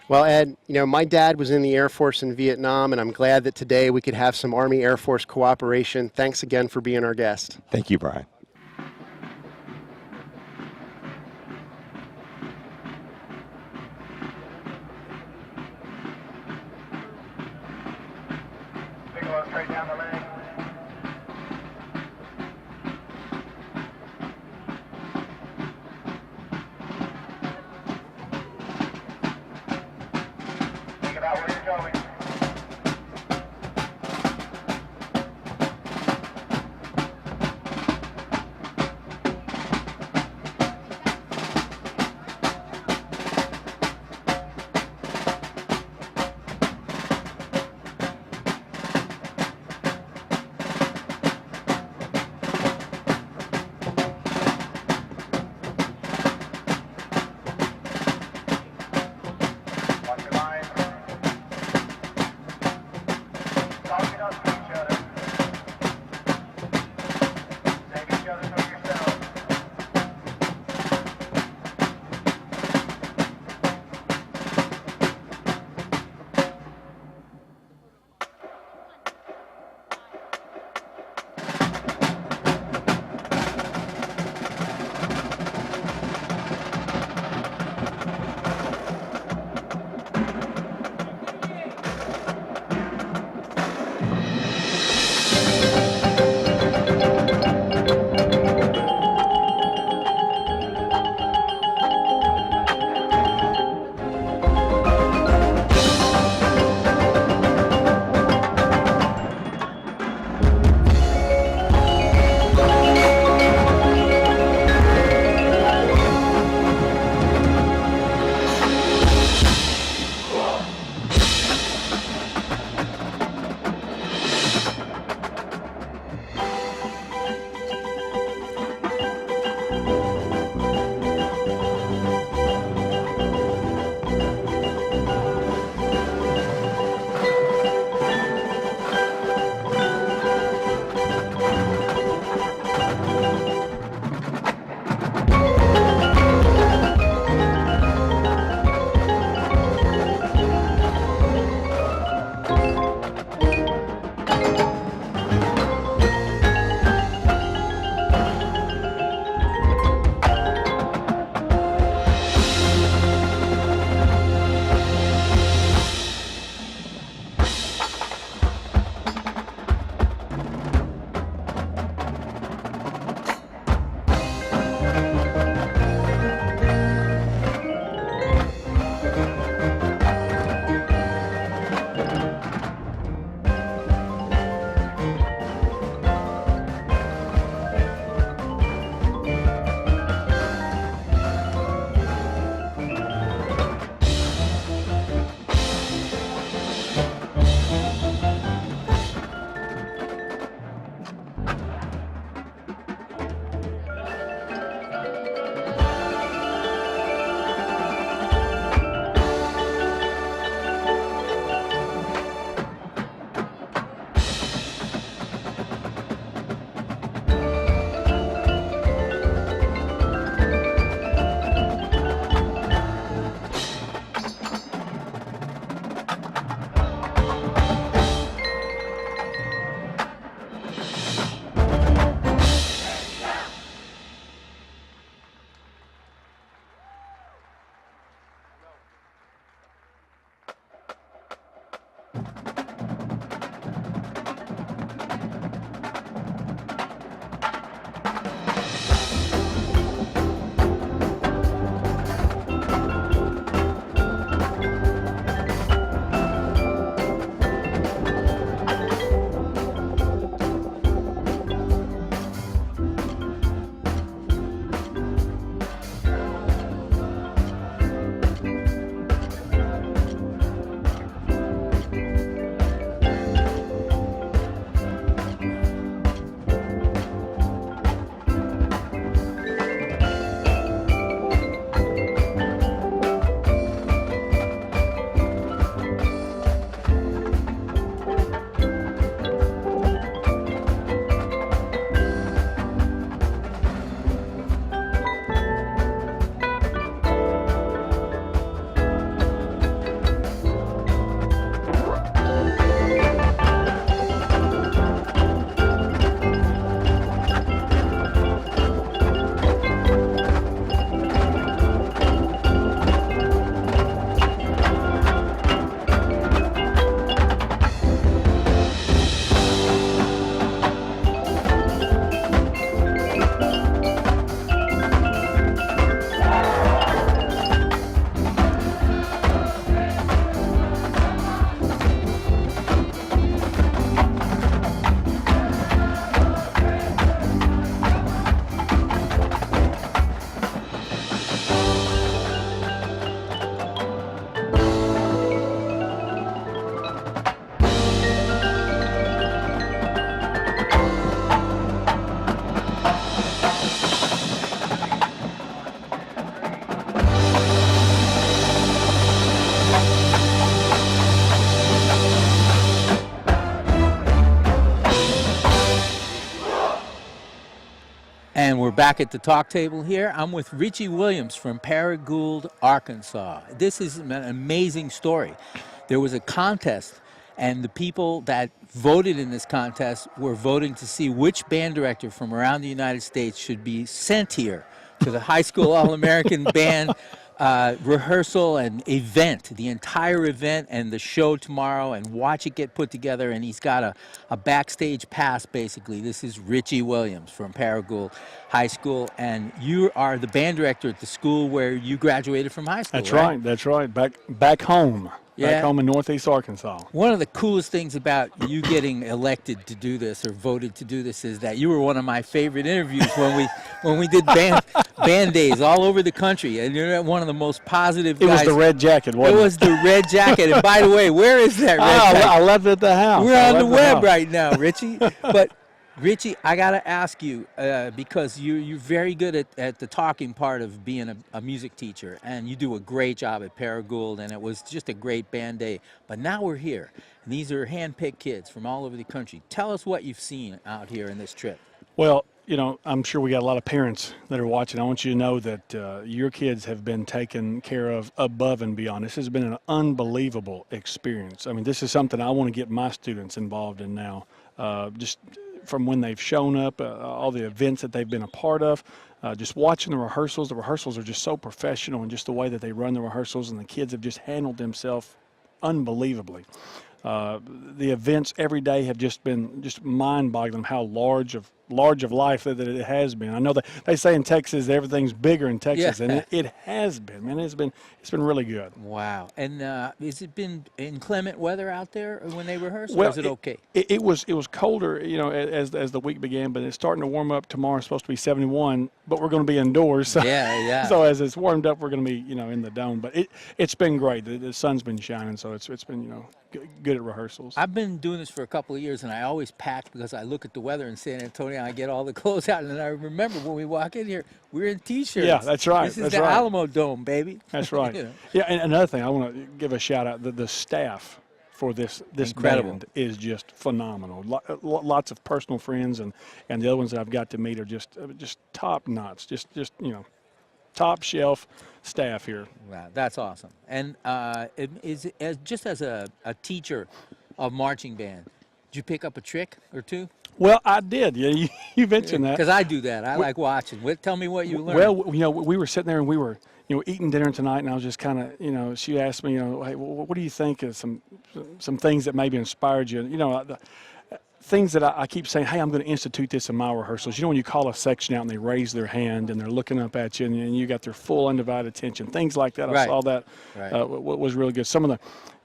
Well, Ed, you know, my dad was in the Air Force in Vietnam, and I'm glad that today we could have some Army Air Force cooperation. Thanks again for being our guest. Thank you, Brian. Straight down the leg. Think about where you're going. And we're back at the talk table here. I'm with Richie Williams from Paragould, Arkansas. This is an amazing story. There was a contest, and the people that voted in this contest were voting to see which band director from around the United States should be sent here to the high school All-American Band rehearsal and event, the entire event and the show tomorrow, and watch it get put together. And he's got a backstage pass, basically. This is Richie Williams from Paragould High School, and you are the band director at the school where you graduated from high school. That's right. That's right. Back home. Yeah. Back home in Northeast Arkansas. One of the coolest things about you getting elected to do this or voted to do this is that you were one of my favorite interviews when we did band days all over the country, and you're one of the most positive guys. It was the red jacket, wasn't it? It was the red jacket. And by the way, where is that red jacket? I left it at the house. We're on the web right now, Richie. But Richie, I got to ask you, because you're very good at the talking part of being a music teacher, and you do a great job at Paragould, and it was just a great band day. But now we're here, and these are hand-picked kids from all over the country. Tell us what you've seen out here in this trip. Well, you know, I'm sure we got a lot of parents that are watching. I want you to know that your kids have been taken care of above and beyond. This has been an unbelievable experience. I mean, this is something I want to get my students involved in now. Just from when they've shown up, all the events that they've been a part of, just watching the rehearsals. The rehearsals are just so professional, and just the way that they run the rehearsals, and the kids have just handled themselves unbelievably. The events every day have just been just mind-boggling how large of life that it has been. I know that they say in Texas everything's bigger in Texas, and it has been, man. It's been really good. Wow. And has it been inclement weather out there when they rehearse, Well, or is it okay? It was colder, you know, as the week began, but it's starting to warm up. Tomorrow it's supposed to be 71, but we're going to be indoors. So, yeah. So as it's warmed up, we're going to be, you know, in the dome. But it's been great. The sun's been shining, so it's been, you know, good at rehearsals. I've been doing this for a couple of years, and I always pack because I look at the weather in San Antonio, and I get all the clothes out, and then I remember when we walk in here, we're in T-shirts. Yeah, that's right. This is the Alamo Dome, baby. That's right. You know. Yeah, and another thing, I want to give a shout out. The staff for this Incredible. band is just phenomenal. Lots of personal friends, and the other ones that I've got to meet are just top notch. Just you know, top shelf staff here. Wow, that's awesome. And just as a teacher of marching band, did you pick up a trick or two? Well, I did. Yeah, you mentioned that. Because I do that. I like watching. Tell me what you learned. Well, you know, we were sitting there and we were, you know, eating dinner tonight, and I was just kind of, you know, she asked me, you know, hey, what do you think of some things that maybe inspired you? You know, things that I keep saying, hey, I'm going to institute this in my rehearsals. You know, when you call a section out and they raise their hand and they're looking up at you, and you got their full undivided attention, things like that. Right. I saw that. Right. What was really good. Some of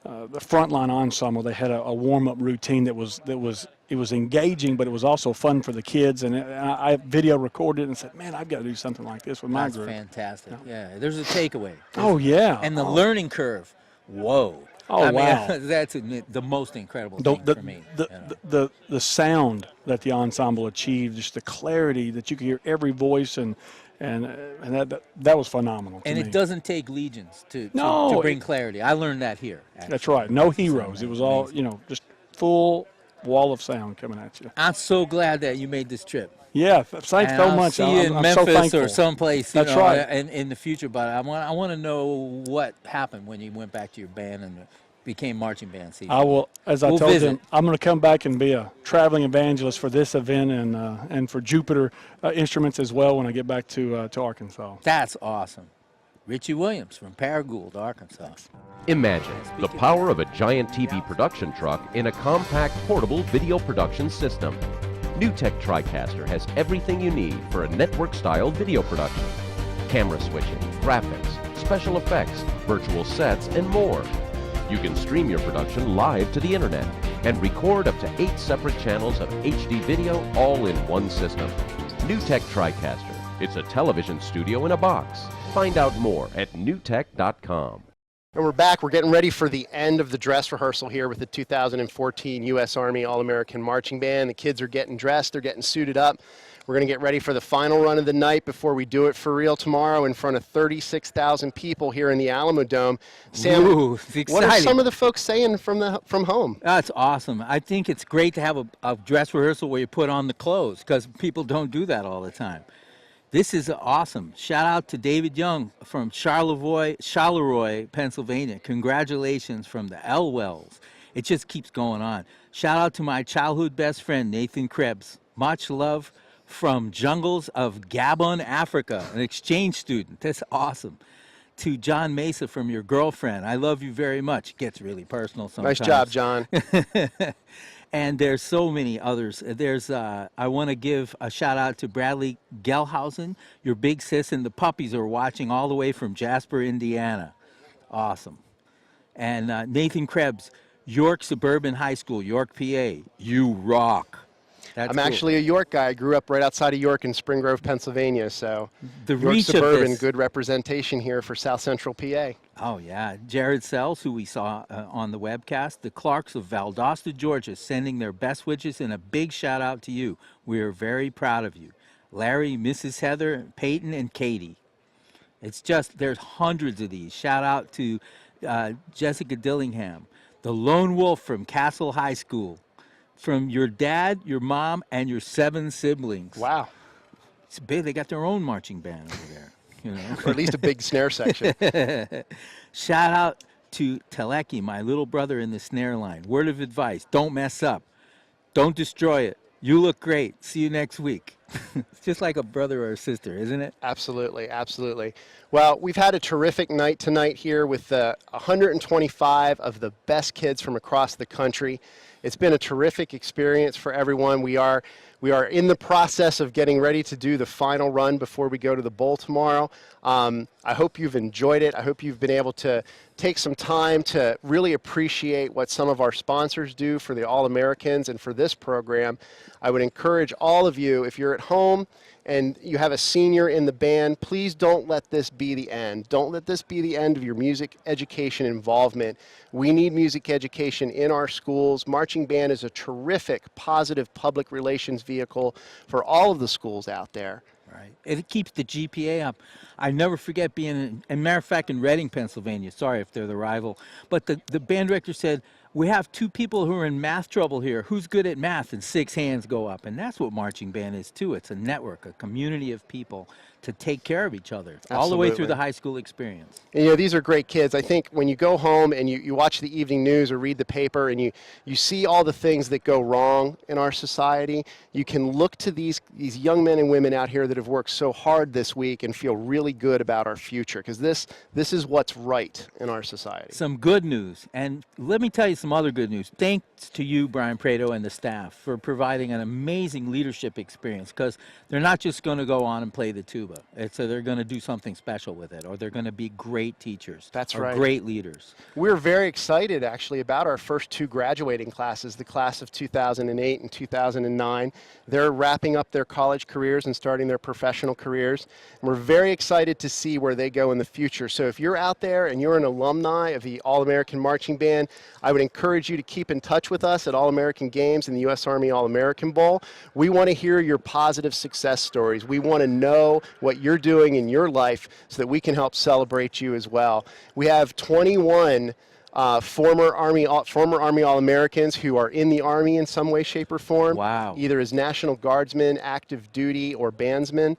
the frontline ensemble, they had a warm-up routine that was engaging, but it was also fun for the kids. And I video recorded it and said, man, I've got to do something like this with my group. That's fantastic. Yeah, there's a takeaway. Oh, yeah. And the learning curve. Whoa. Oh, I mean, wow. That's the most incredible thing for me. The sound that the ensemble achieved, just the clarity that you could hear every voice, and that was phenomenal to And me. it doesn't take legions to bring clarity. I learned that here. Actually. That's right. No heroes. It was all, you know, just full wall of sound coming at you. I'm so glad that you made this trip. Yeah, thanks so much. See you in I'm Memphis so thankful. or someplace, That's right. in the future. But I want to know what happened when you went back to your band and became marching band season. I will, as I told visit. them, I'm going to come back and be a traveling evangelist for this event and for Jupiter Instruments as well when I get back to Arkansas. That's awesome. Richie Williams from Paragould, Arkansas. Imagine the power of a giant TV production truck in a compact portable video production system. NewTek TriCaster has everything you need for a network-style video production. Camera switching, graphics, special effects, virtual sets, and more. You can stream your production live to the internet and record up to 8 separate channels of HD video all in one system. NewTek TriCaster. It's a television studio in a box. Find out more at newtek.com. And we're back. We're getting ready for the end of the dress rehearsal here with the 2014 U.S. Army All-American Marching Band. The kids are getting dressed. They're getting suited up. We're going to get ready for the final run of the night before we do it for real tomorrow in front of 36,000 people here in the Alamo Dome. Sam, Ooh, it's what are exciting. some of the folks saying from home? That's awesome. I think it's great to have a dress rehearsal where you put on the clothes because people don't do that all the time. This is awesome. Shout out to David Young from Charleroi, Pennsylvania. Congratulations from the Elwells. It just keeps going on. Shout out to my childhood best friend, Nathan Krebs. Much love from jungles of Gabon, Africa, an exchange student. That's awesome. To John Mesa from your girlfriend. I love you very much. It gets really personal sometimes. Nice job, John. And there's so many others. I want to give a shout out to Bradley Gelhausen. Your big sis and the puppies are watching all the way from Jasper, Indiana. Awesome. And Nathan Krebs, York Suburban High School, York, PA. You rock. That's I'm cool. actually a York guy. I grew up right outside of York in Spring Grove, Pennsylvania. So The York reach of Suburban, this- good representation here for South Central PA. Oh, yeah. Jared Sells, who we saw on the webcast. The Clarks of Valdosta, Georgia, sending their best wishes and a big shout out to you. We are very proud of you. Larry, Mrs. Heather, Peyton, and Katie. It's just, there's hundreds of these. Shout out to Jessica Dillingham. The Lone Wolf from Castle High School. From your dad, your mom, and your 7 siblings. Wow. It's big. They got their own marching band over there. You know? Or at least a big snare section. Shout out to Teleki, my little brother in the snare line. Word of advice, don't mess up. Don't destroy it. You look great. See you next week. It's just like a brother or a sister, isn't it? Absolutely, absolutely. Well, we've had a terrific night tonight here with 125 of the best kids from across the country. It's been a terrific experience for everyone. We are in the process of getting ready to do the final run before we go to the bowl tomorrow. I hope you've enjoyed it. I hope you've been able to take some time to really appreciate what some of our sponsors do for the All-Americans and for this program. I would encourage all of you, if you're at home and you have a senior in the band, please don't let this be the end. Don't let this be the end of your music education involvement. We need music education in our schools. Marching band is a terrific, positive public relations vehicle for all of the schools out there. Right. It keeps the GPA up. I never forget being, in matter of fact, in Reading, Pennsylvania. Sorry if they're the rival. But the band director said, we have 2 people who are in math trouble here. Who's good at math? And 6 hands go up. And that's what marching band is, too. It's a network, a community of people to take care of each other all the way through the high school experience. And, you know, these are great kids. I think when you go home and you watch the evening news or read the paper and you see all the things that go wrong in our society, you can look to these young men and women out here that have worked so hard this week and feel really good about our future, because this is what's right in our society. Some good news. And let me tell you some other good news. Thanks to you, Brian Prado, and the staff for providing an amazing leadership experience, because they're not just going to go on and play the tuba. They're going to do something special with it, or they're going to be great teachers. That's or right. Great leaders. We're very excited, actually, about our first 2 graduating classes, the class of 2008 and 2009. They're wrapping up their college careers and starting their professional careers. And we're very excited to see where they go in the future. So if you're out there and you're an alumni of the All-American Marching Band, I would encourage you to keep in touch with us at All-American Games and the U.S. Army All-American Bowl. We want to hear your positive success stories. We want to know what you're doing in your life so that we can help celebrate you as well. We have 21 former Army All-Americans who are in the Army in some way, shape, or form. Wow. Either as National Guardsmen, active duty, or bandsmen.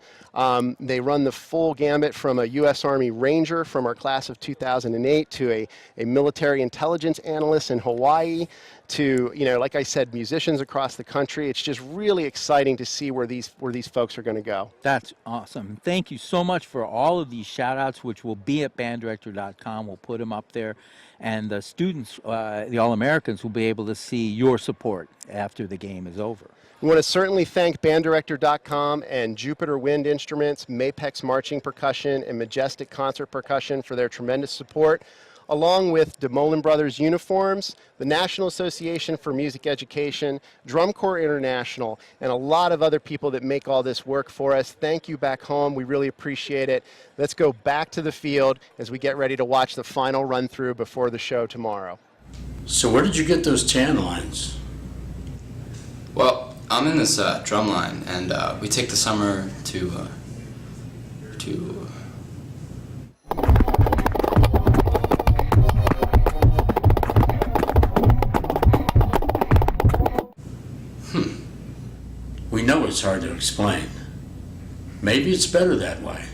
They run the full gamut from a U.S. Army Ranger from our class of 2008 to a military intelligence analyst in Hawaii to, you know, like I said, musicians across the country. It's just really exciting to see where these folks are going to go. That's awesome. Thank you so much for all of these shout-outs, which will be at banddirector.com. We'll put them up there. And the students, the All-Americans, will be able to see your support after the game is over. We want to certainly thank banddirector.com and Jupiter Wind Instruments, Mapex Marching Percussion, and Majestic Concert Percussion for their tremendous support, along with DeMolin Brothers Uniforms, the National Association for Music Education, Drum Corps International, and a lot of other people that make all this work for us. Thank you back home. We really appreciate it. Let's go back to the field as we get ready to watch the final run-through before the show tomorrow. So where did you get those tan lines? Well, I'm in this drum line, and we take the summer to We know it's hard to explain. Maybe it's better that way.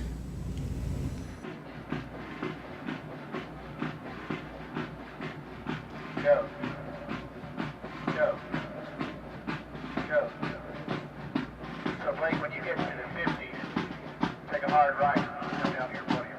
Go. Go. Go. So Blake, when you get to the 50s, take a hard right. Come down to your podium.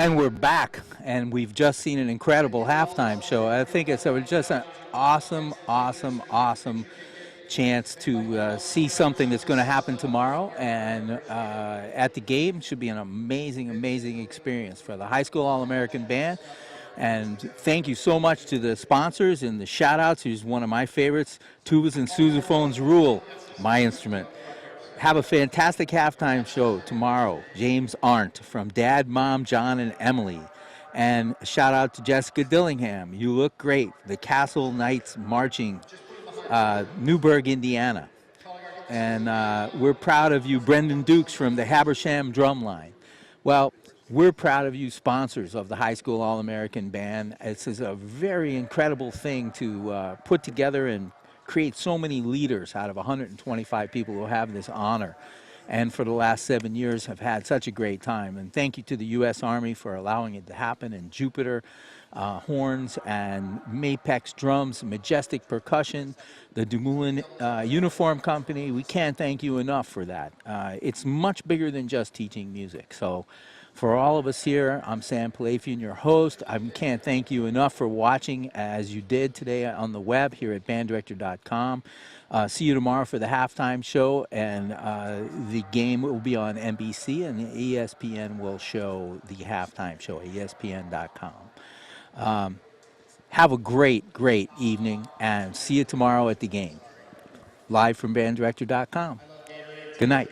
And we're back, and we've just seen an incredible halftime show. I think it's just an awesome, awesome, awesome chance to see something that's going to happen tomorrow. And at the game should be an amazing, amazing experience for the high school All-American Band. And thank you so much to the sponsors and the shout-outs. Who's one of my favorites, Tubas and Sousaphones Rule, my instrument. Have a fantastic halftime show tomorrow. James Arndt from Dad, Mom, John, and Emily. And a shout out to Jessica Dillingham. You look great. The Castle Knights marching, Newburgh, Indiana. And we're proud of you, Brendan Dukes from the Habersham Drumline. Well, we're proud of you, sponsors of the High School All-American Band. This is a very incredible thing to put together and create so many leaders out of 125 people who have this honor. And for the last 7 years have had such a great time. And thank you to the U.S. Army for allowing it to happen, and Jupiter Horns and Mapex Drums, Majestic Percussion, the Dumoulin Uniform Company. We can't thank you enough for that. It's much bigger than just teaching music. So for all of us here, I'm Sam Palafian, your host. I can't thank you enough for watching as you did today on the web here at banddirector.com. See you tomorrow for the halftime show, and the game will be on NBC, and ESPN will show the halftime show at ESPN.com. Have a great, great evening, and see you tomorrow at the game. Live from banddirector.com. Good night.